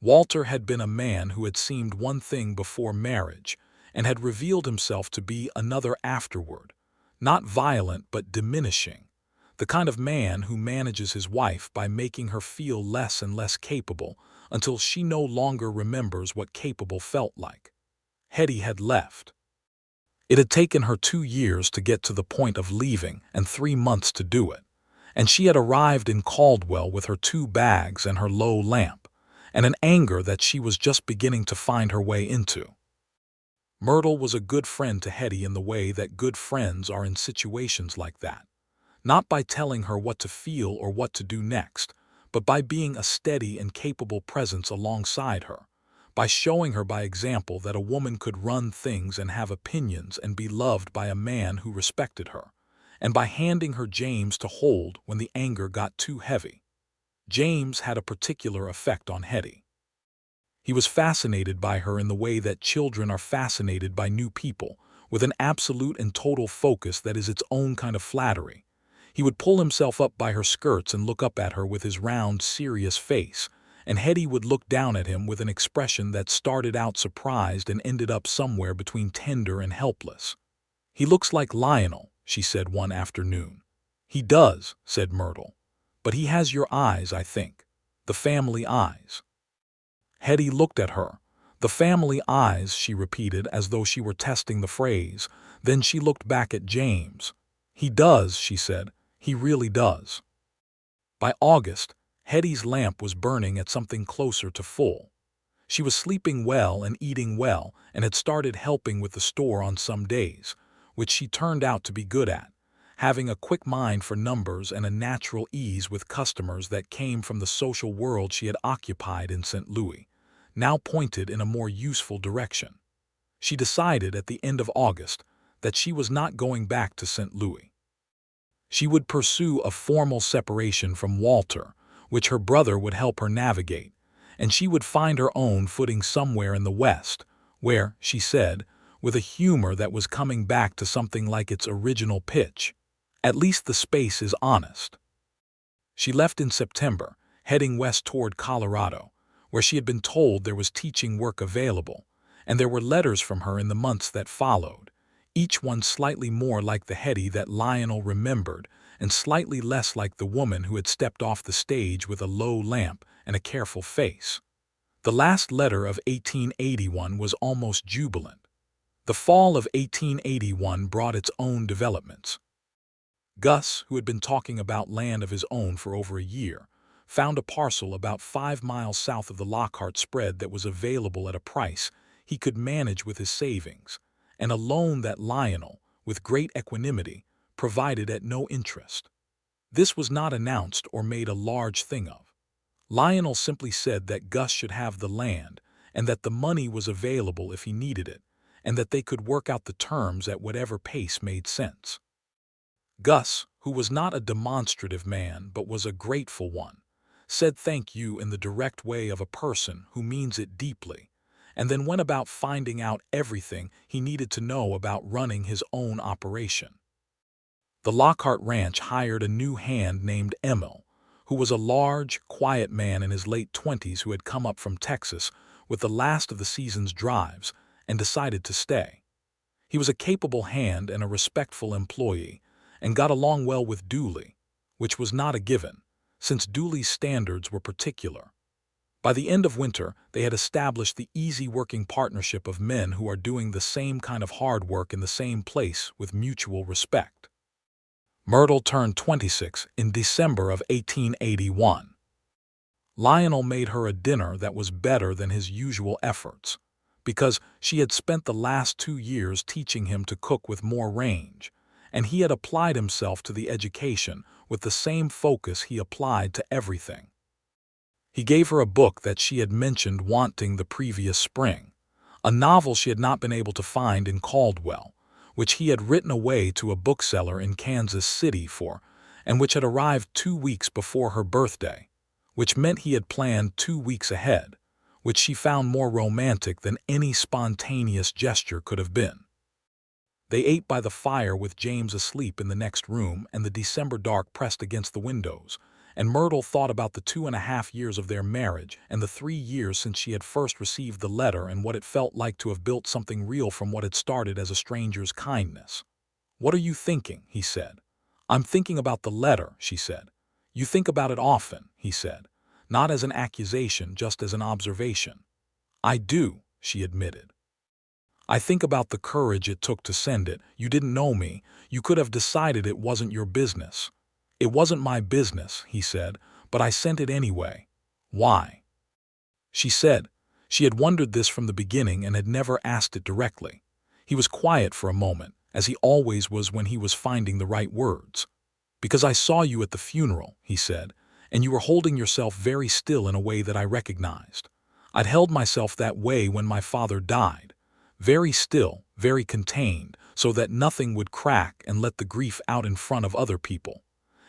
Walter had been a man who had seemed one thing before marriage, and had revealed himself to be another afterward, not violent but diminishing, the kind of man who manages his wife by making her feel less and less capable until she no longer remembers what capable felt like. Hetty had left. It had taken her 2 years to get to the point of leaving and 3 months to do it, and she had arrived in Caldwell with her 2 bags and her low lamp, and an anger that she was just beginning to find her way into. Myrtle was a good friend to Hetty in the way that good friends are in situations like that, not by telling her what to feel or what to do next, but by being a steady and capable presence alongside her, by showing her by example that a woman could run things and have opinions and be loved by a man who respected her, and by handing her James to hold when the anger got too heavy. James had a particular effect on Hetty. He was fascinated by her in the way that children are fascinated by new people, with an absolute and total focus that is its own kind of flattery. He would pull himself up by her skirts and look up at her with his round, serious face, and Hetty would look down at him with an expression that started out surprised and ended up somewhere between tender and helpless. "He looks like Lionel," she said one afternoon. "He does," said Myrtle. "But he has your eyes, I think. The family eyes." Hetty looked at her. "The family eyes," she repeated as though she were testing the phrase. Then she looked back at James. "He does," she said. "He really does." By August, Hetty's lamp was burning at something closer to full. She was sleeping well and eating well and had started helping with the store on some days, which she turned out to be good at, having a quick mind for numbers and a natural ease with customers that came from the social world she had occupied in St. Louis, now pointed in a more useful direction. She decided at the end of August that she was not going back to St. Louis. She would pursue a formal separation from Walter, which her brother would help her navigate, and she would find her own footing somewhere in the West, where, she said, with a humor that was coming back to something like its original pitch, at least the space is honest. She left in September, heading west toward Colorado, where she had been told there was teaching work available, and there were letters from her in the months that followed, each one slightly more like the Hetty that Lionel remembered and slightly less like the woman who had stepped off the stage with a low lamp and a careful face. The last letter of 1881 was almost jubilant. The fall of 1881 brought its own developments. Gus, who had been talking about land of his own for over a year, found a parcel about 5 miles south of the Lockhart spread that was available at a price he could manage with his savings, and a loan that Lionel, with great equanimity, provided at no interest. This was not announced or made a large thing of. Lionel simply said that Gus should have the land, and that the money was available if he needed it, and that they could work out the terms at whatever pace made sense. Gus, who was not a demonstrative man but was a grateful one, said thank you in the direct way of a person who means it deeply, and then went about finding out everything he needed to know about running his own operation. The Lockhart Ranch hired a new hand named Emil, who was a large, quiet man in his late 20s who had come up from Texas with the last of the season's drives and decided to stay. He was a capable hand and a respectful employee, and got along well with Dooley, which was not a given, since Dooley's standards were particular. By the end of winter, they had established the easy working partnership of men who are doing the same kind of hard work in the same place with mutual respect. Myrtle turned 26 in December of 1881. Lionel made her a dinner that was better than his usual efforts, because she had spent the last 2 years teaching him to cook with more range, and he had applied himself to the education with the same focus he applied to everything. He gave her a book that she had mentioned wanting the previous spring, a novel she had not been able to find in Caldwell, which he had written away to a bookseller in Kansas City for, and which had arrived 2 weeks before her birthday, which meant he had planned 2 weeks ahead, which she found more romantic than any spontaneous gesture could have been. They ate by the fire with James asleep in the next room and the December dark pressed against the windows, and Myrtle thought about the 2.5 years of their marriage and the 3 years since she had first received the letter and what it felt like to have built something real from what had started as a stranger's kindness. "What are you thinking?" he said. "I'm thinking about the letter," she said. "You think about it often," he said, "not as an accusation, just as an observation." "I do," she admitted. "I think about the courage it took to send it. You didn't know me. You could have decided it wasn't your business." "It wasn't my business," he said, "but I sent it anyway." "Why?" She said. She had wondered this from the beginning and had never asked it directly. He was quiet for a moment, as he always was when he was finding the right words. "Because I saw you at the funeral," he said, "and you were holding yourself very still in a way that I recognized. I'd held myself that way when my father died. Very still, very contained, so that nothing would crack and let the grief out in front of other people.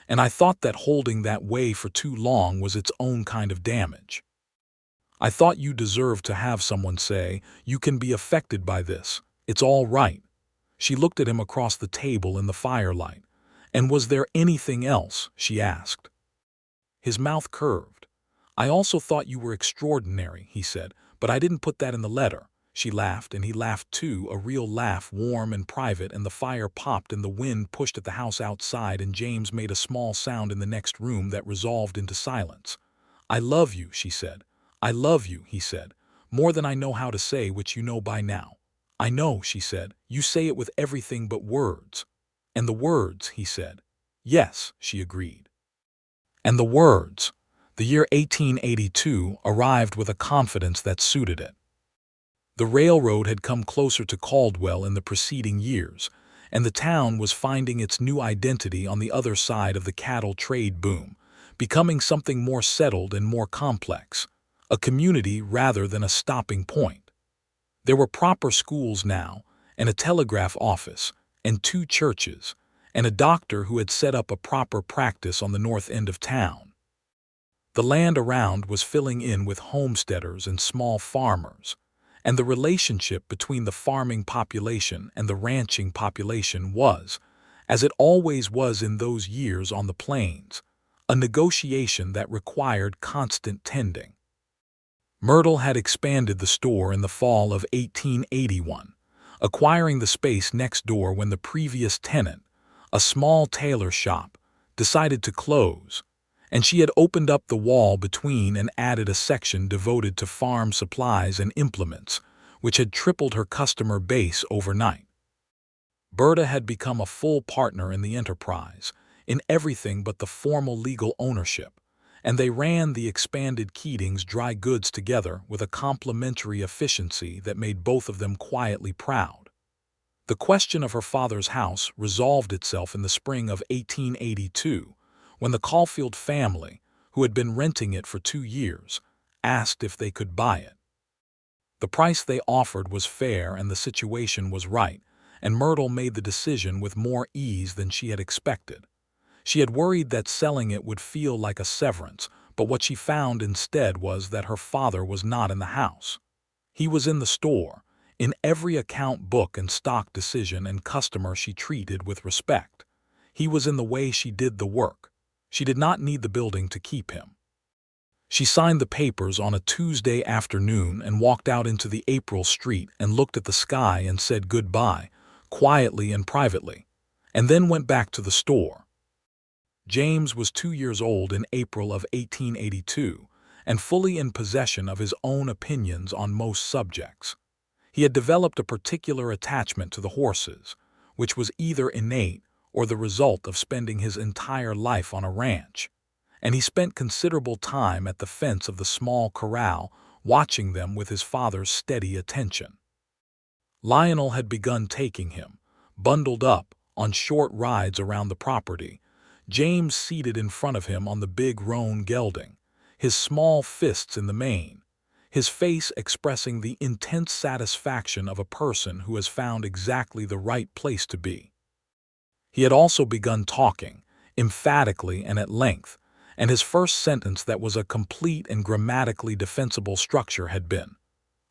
And I thought that holding that way for too long was its own kind of damage. I thought you deserved to have someone say, 'You can be affected by this. It's all right.'" She looked at him across the table in the firelight. "And was there anything else?" she asked. His mouth curved. "I also thought you were extraordinary," he said, "but I didn't put that in the letter." She laughed, and he laughed too, a real laugh, warm and private, and the fire popped and the wind pushed at the house outside, and James made a small sound in the next room that resolved into silence. "I love you," she said. "I love you," he said, "more than I know how to say, which you know by now." "I know," she said. "You say it with everything but words." "And the words," he said. "Yes," she agreed. And the words. The year 1882 arrived with a confidence that suited it. The railroad had come closer to Caldwell in the preceding years, and the town was finding its new identity on the other side of the cattle trade boom, becoming something more settled and more complex, a community rather than a stopping point. There were proper schools now, and a telegraph office, and 2 churches, and a doctor who had set up a proper practice on the north end of town. The land around was filling in with homesteaders and small farmers, and the relationship between the farming population and the ranching population was, as it always was in those years on the plains, a negotiation that required constant tending. Myrtle had expanded the store in the fall of 1881, acquiring the space next door when the previous tenant, a small tailor shop, decided to close, and she had opened up the wall between and added a section devoted to farm supplies and implements, which had tripled her customer base overnight. Berta had become a full partner in the enterprise, in everything but the formal legal ownership, and they ran the expanded Keating's dry goods together with a complementary efficiency that made both of them quietly proud. The question of her father's house resolved itself in the spring of 1882, when the Caulfield family, who had been renting it for 2 years, asked if they could buy it. The price they offered was fair and the situation was right, and Myrtle made the decision with more ease than she had expected. She had worried that selling it would feel like a severance, but what she found instead was that her father was not in the house. He was in the store, in every account book and stock decision and customer she treated with respect. He was in the way she did the work. She did not need the building to keep him. She signed the papers on a Tuesday afternoon and walked out into the April street and looked at the sky and said goodbye, quietly and privately, and then went back to the store. James was 2 years old in April of 1882 and fully in possession of his own opinions on most subjects. He had developed a particular attachment to the horses, which was either innate or the result of spending his entire life on a ranch, and he spent considerable time at the fence of the small corral, watching them with his father's steady attention. Lionel had begun taking him, bundled up, on short rides around the property, James seated in front of him on the big roan gelding, his small fists in the mane, his face expressing the intense satisfaction of a person who has found exactly the right place to be. He had also begun talking, emphatically and at length, and his first sentence that was a complete and grammatically defensible structure had been,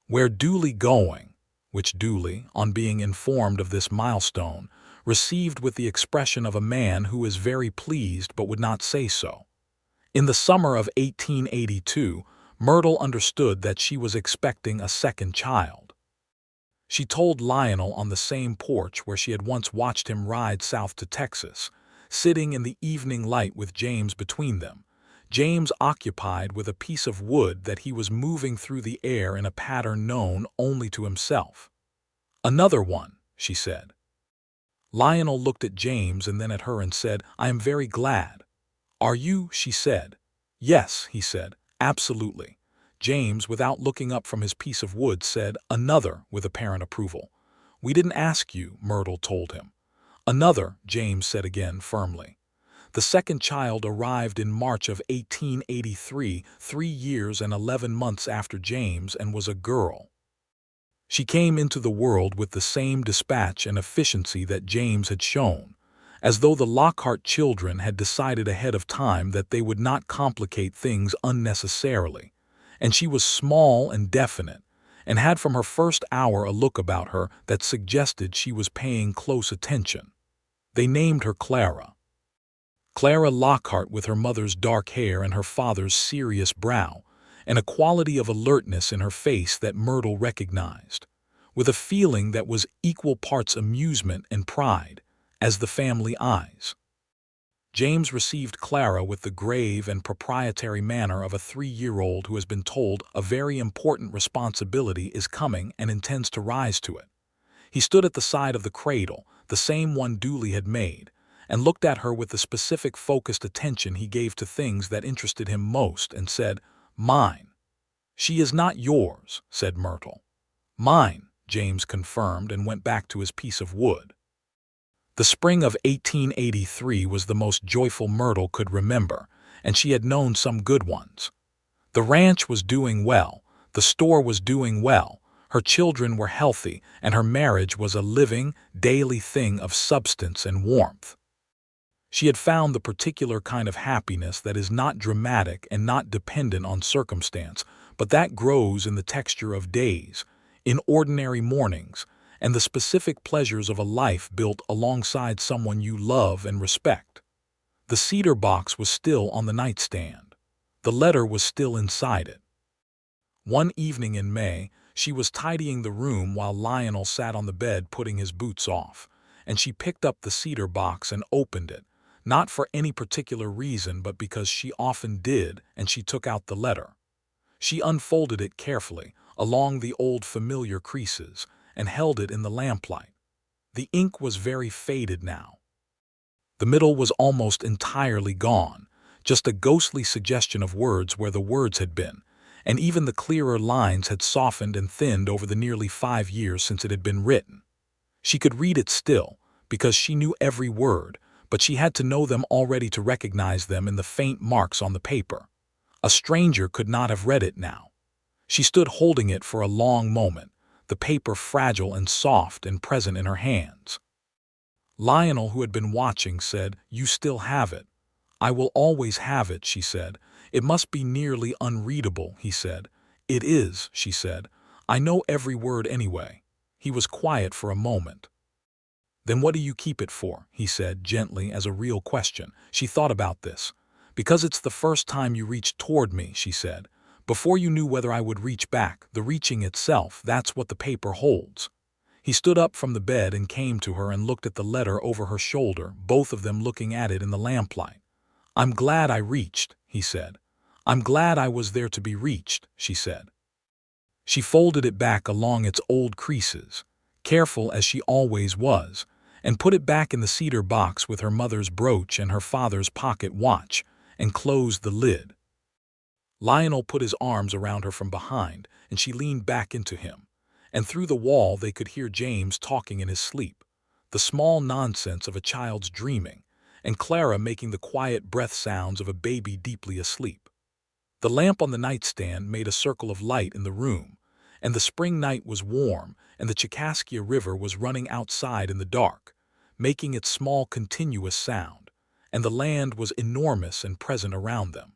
"We're duly going," which Dooley, on being informed of this milestone, received with the expression of a man who is very pleased but would not say so. In the summer of 1882, Myrtle understood that she was expecting a second child. She told Lionel on the same porch where she had once watched him ride south to Texas, sitting in the evening light with James between them, James occupied with a piece of wood that he was moving through the air in a pattern known only to himself. "Another one," she said. Lionel looked at James and then at her and said, "I am very glad." "Are you?" she said. "Yes," he said, "absolutely." James, without looking up from his piece of wood, said, "Another," with apparent approval. "We didn't ask you," Myrtle told him. "Another," James said again firmly. The second child arrived in March of 1883, 3 years and 11 months after James, and was a girl. She came into the world with the same dispatch and efficiency that James had shown, as though the Lockhart children had decided ahead of time that they would not complicate things unnecessarily. And she was small and definite, and had from her first hour a look about her that suggested she was paying close attention. They named her Clara. Clara Lockhart, with her mother's dark hair and her father's serious brow, and a quality of alertness in her face that Myrtle recognized, with a feeling that was equal parts amusement and pride, as the family eyes. James received Clara with the grave and proprietary manner of a 3-year-old who has been told a very important responsibility is coming and intends to rise to it. He stood at the side of the cradle, the same one Dooley had made, and looked at her with the specific focused attention he gave to things that interested him most, and said, "Mine." "She is not yours," said Myrtle. "Mine," James confirmed and went back to his piece of wood. The spring of 1883 was the most joyful Myrtle could remember, and she had known some good ones. The ranch was doing well, the store was doing well, her children were healthy, and her marriage was a living, daily thing of substance and warmth. She had found the particular kind of happiness that is not dramatic and not dependent on circumstance, but that grows in the texture of days, in ordinary mornings, and the specific pleasures of a life built alongside someone you love and respect. The cedar box was still on the nightstand. The letter was still inside it. One evening in May, she was tidying the room while Lionel sat on the bed putting his boots off, and she picked up the cedar box and opened it, not for any particular reason but because she often did, and she took out the letter. She unfolded it carefully, along the old familiar creases, and held it in the lamplight. The ink was very faded now. The middle was almost entirely gone, just a ghostly suggestion of words where the words had been, and even the clearer lines had softened and thinned over the nearly 5 years since it had been written. She could read it still, because she knew every word, but she had to know them already to recognize them in the faint marks on the paper. A stranger could not have read it now. She stood holding it for a long moment, the paper fragile and soft and present in her hands. Lionel, who had been watching, said, "You still have it." "I will always have it," she said. "It must be nearly unreadable," he said. "It is," she said. "I know every word anyway." He was quiet for a moment. "Then what do you keep it for?" he said, gently, as a real question. She thought about this. "Because it's the first time you reached toward me," she said. "Before you knew whether I would reach back, the reaching itself, that's what the paper holds." He stood up from the bed and came to her and looked at the letter over her shoulder, both of them looking at it in the lamplight. "I'm glad I reached," he said. "I'm glad I was there to be reached," she said. She folded it back along its old creases, careful as she always was, and put it back in the cedar box with her mother's brooch and her father's pocket watch, and closed the lid. Lionel put his arms around her from behind, and she leaned back into him, and through the wall they could hear James talking in his sleep, the small nonsense of a child's dreaming, and Clara making the quiet breath sounds of a baby deeply asleep. The lamp on the nightstand made a circle of light in the room, and the spring night was warm, and the Chicaskia River was running outside in the dark, making its small continuous sound, and the land was enormous and present around them.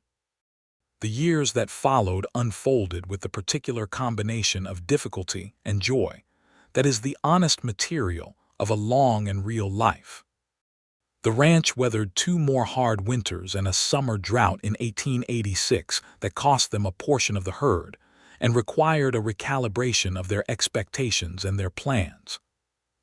The years that followed unfolded with the particular combination of difficulty and joy that is the honest material of a long and real life. The ranch weathered 2 more hard winters and a summer drought in 1886 that cost them a portion of the herd and required a recalibration of their expectations and their plans.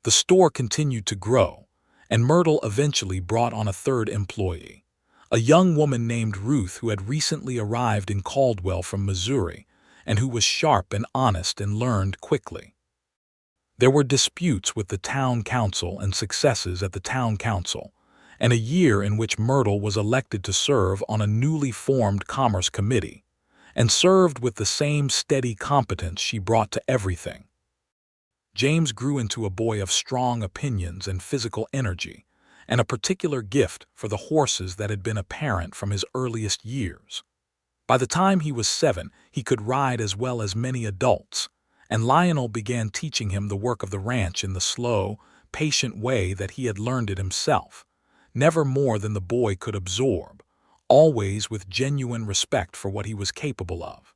The store continued to grow, and Myrtle eventually brought on a third employee, a young woman named Ruth who had recently arrived in Caldwell from Missouri and who was sharp and honest and learned quickly. There were disputes with the town council and successes at the town council, and a year in which Myrtle was elected to serve on a newly formed commerce committee, and served with the same steady competence she brought to everything. James grew into a boy of strong opinions and physical energy, and a particular gift for the horses that had been apparent from his earliest years. By the time he was 7, he could ride as well as many adults, and Lionel began teaching him the work of the ranch in the slow, patient way that he had learned it himself, never more than the boy could absorb, always with genuine respect for what he was capable of.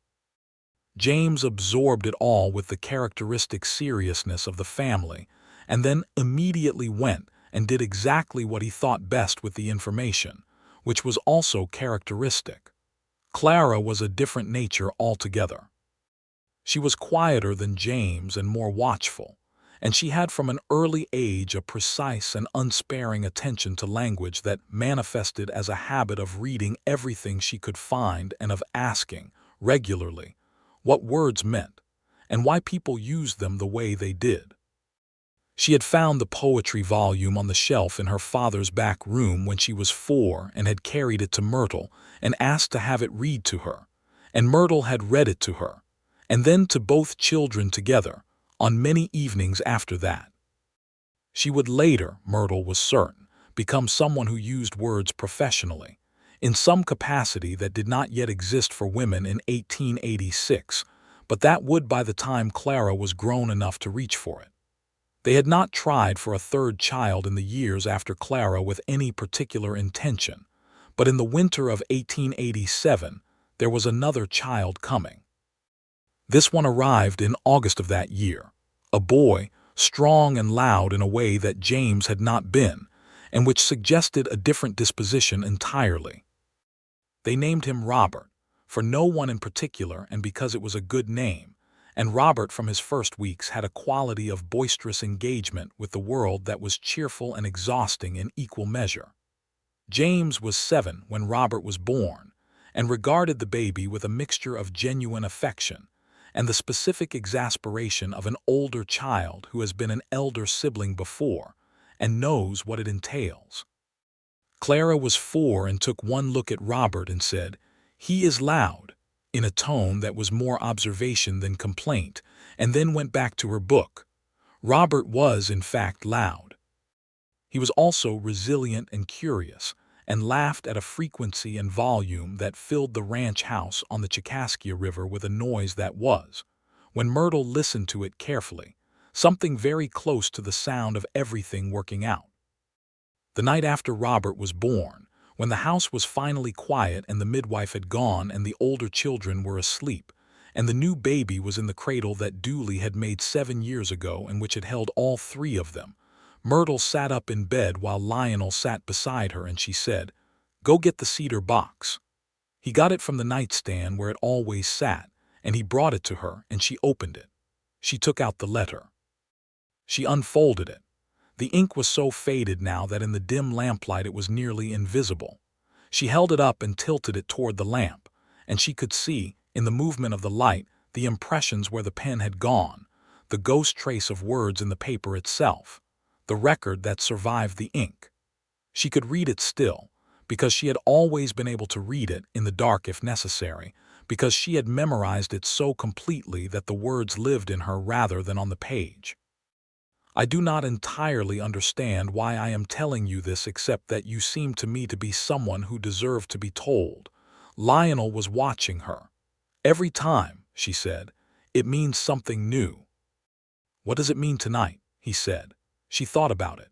James absorbed it all with the characteristic seriousness of the family, and then immediately went and did exactly what he thought best with the information, which was also characteristic. Clara was a different nature altogether. She was quieter than James and more watchful, and she had from an early age a precise and unsparing attention to language that manifested as a habit of reading everything she could find and of asking, regularly, what words meant, and why people used them the way they did. She had found the poetry volume on the shelf in her father's back room when she was 4 and had carried it to Myrtle and asked to have it read to her, and Myrtle had read it to her, and then to both children together, on many evenings after that. She would later, Myrtle was certain, become someone who used words professionally, in some capacity that did not yet exist for women in 1886, but that would by the time Clara was grown enough to reach for it. They had not tried for a third child in the years after Clara with any particular intention, but in the winter of 1887 there was another child coming. This one arrived in August of that year, a boy, strong and loud in a way that James had not been, and which suggested a different disposition entirely. They named him Robert, for no one in particular and because it was a good name, and Robert from his first weeks had a quality of boisterous engagement with the world that was cheerful and exhausting in equal measure. James was 7 when Robert was born, and regarded the baby with a mixture of genuine affection and the specific exasperation of an older child who has been an elder sibling before and knows what it entails. Clara was 4 and took one look at Robert and said, "He is loud," in a tone that was more observation than complaint, and then went back to her book. Robert was, in fact, loud. He was also resilient and curious, and laughed at a frequency and volume that filled the ranch house on the Chicaskia River with a noise that was, when Myrtle listened to it carefully, something very close to the sound of everything working out. The night after Robert was born, when the house was finally quiet and the midwife had gone and the older children were asleep, and the new baby was in the cradle that Dooley had made 7 years ago and which had held all 3 of them, Myrtle sat up in bed while Lionel sat beside her, and she said, "Go get the cedar box." He got it from the nightstand where it always sat, and he brought it to her, and she opened it. She took out the letter. She unfolded it. The ink was so faded now that in the dim lamplight it was nearly invisible. She held it up and tilted it toward the lamp, and she could see, in the movement of the light, the impressions where the pen had gone, the ghost trace of words in the paper itself, the record that survived the ink. She could read it still, because she had always been able to read it in the dark if necessary, because she had memorized it so completely that the words lived in her rather than on the page. I do not entirely understand why I am telling you this except that you seem to me to be someone who deserved to be told. Lionel was watching her. "Every time," she said, "it means something new." "What does it mean tonight?" he said. She thought about it.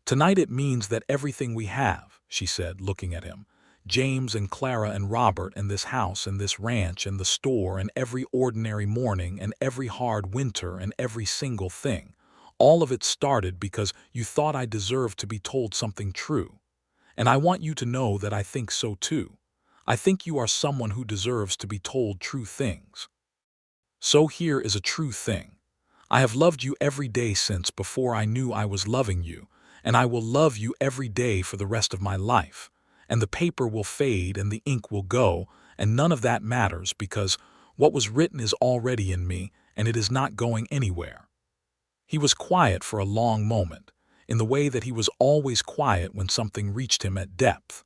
"Tonight it means that everything we have," she said, looking at him, "James and Clara and Robert and this house and this ranch and the store and every ordinary morning and every hard winter and every single thing, all of it started because you thought I deserved to be told something true. And I want you to know that I think so too. I think you are someone who deserves to be told true things. So here is a true thing. I have loved you every day since before I knew I was loving you, and I will love you every day for the rest of my life. And the paper will fade and the ink will go, and none of that matters because what was written is already in me, and it is not going anywhere. He was quiet for a long moment, in the way that he was always quiet when something reached him at depth.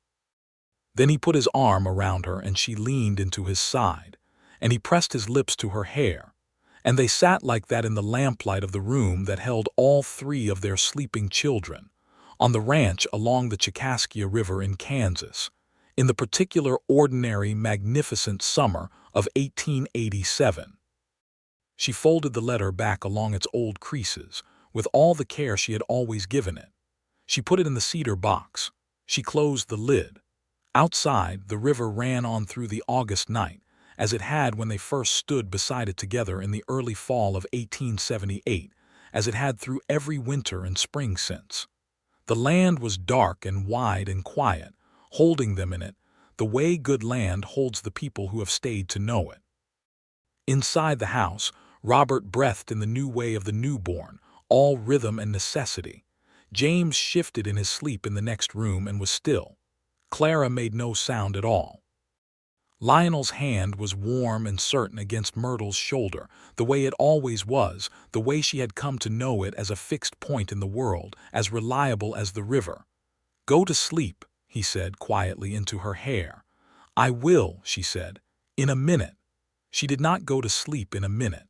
Then he put his arm around her and she leaned into his side, and he pressed his lips to her hair, and they sat like that in the lamplight of the room that held all three of their sleeping children, on the ranch along the Chicaskia River in Kansas, in the particular ordinary magnificent summer of 1887. She folded the letter back along its old creases, with all the care she had always given it. She put it in the cedar box. She closed the lid. Outside, the river ran on through the August night, as it had when they first stood beside it together in the early fall of 1878, as it had through every winter and spring since. The land was dark and wide and quiet, holding them in it, the way good land holds the people who have stayed to know it. Inside the house, Robert breathed in the new way of the newborn, all rhythm and necessity. James shifted in his sleep in the next room and was still. Clara made no sound at all. Lionel's hand was warm and certain against Myrtle's shoulder, the way it always was, the way she had come to know it as a fixed point in the world, as reliable as the river. "Go to sleep," he said quietly into her hair. "I will," she said, "in a minute." She did not go to sleep in a minute.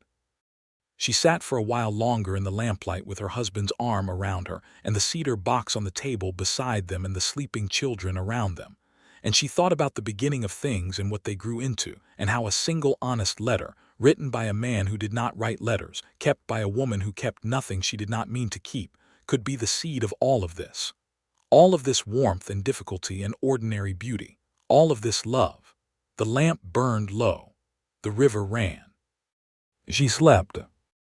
She sat for a while longer in the lamplight with her husband's arm around her and the cedar box on the table beside them and the sleeping children around them. And she thought about the beginning of things and what they grew into, and how a single honest letter, written by a man who did not write letters, kept by a woman who kept nothing she did not mean to keep, could be the seed of all of this. All of this warmth and difficulty and ordinary beauty. All of this love. The lamp burned low. The river ran. She slept.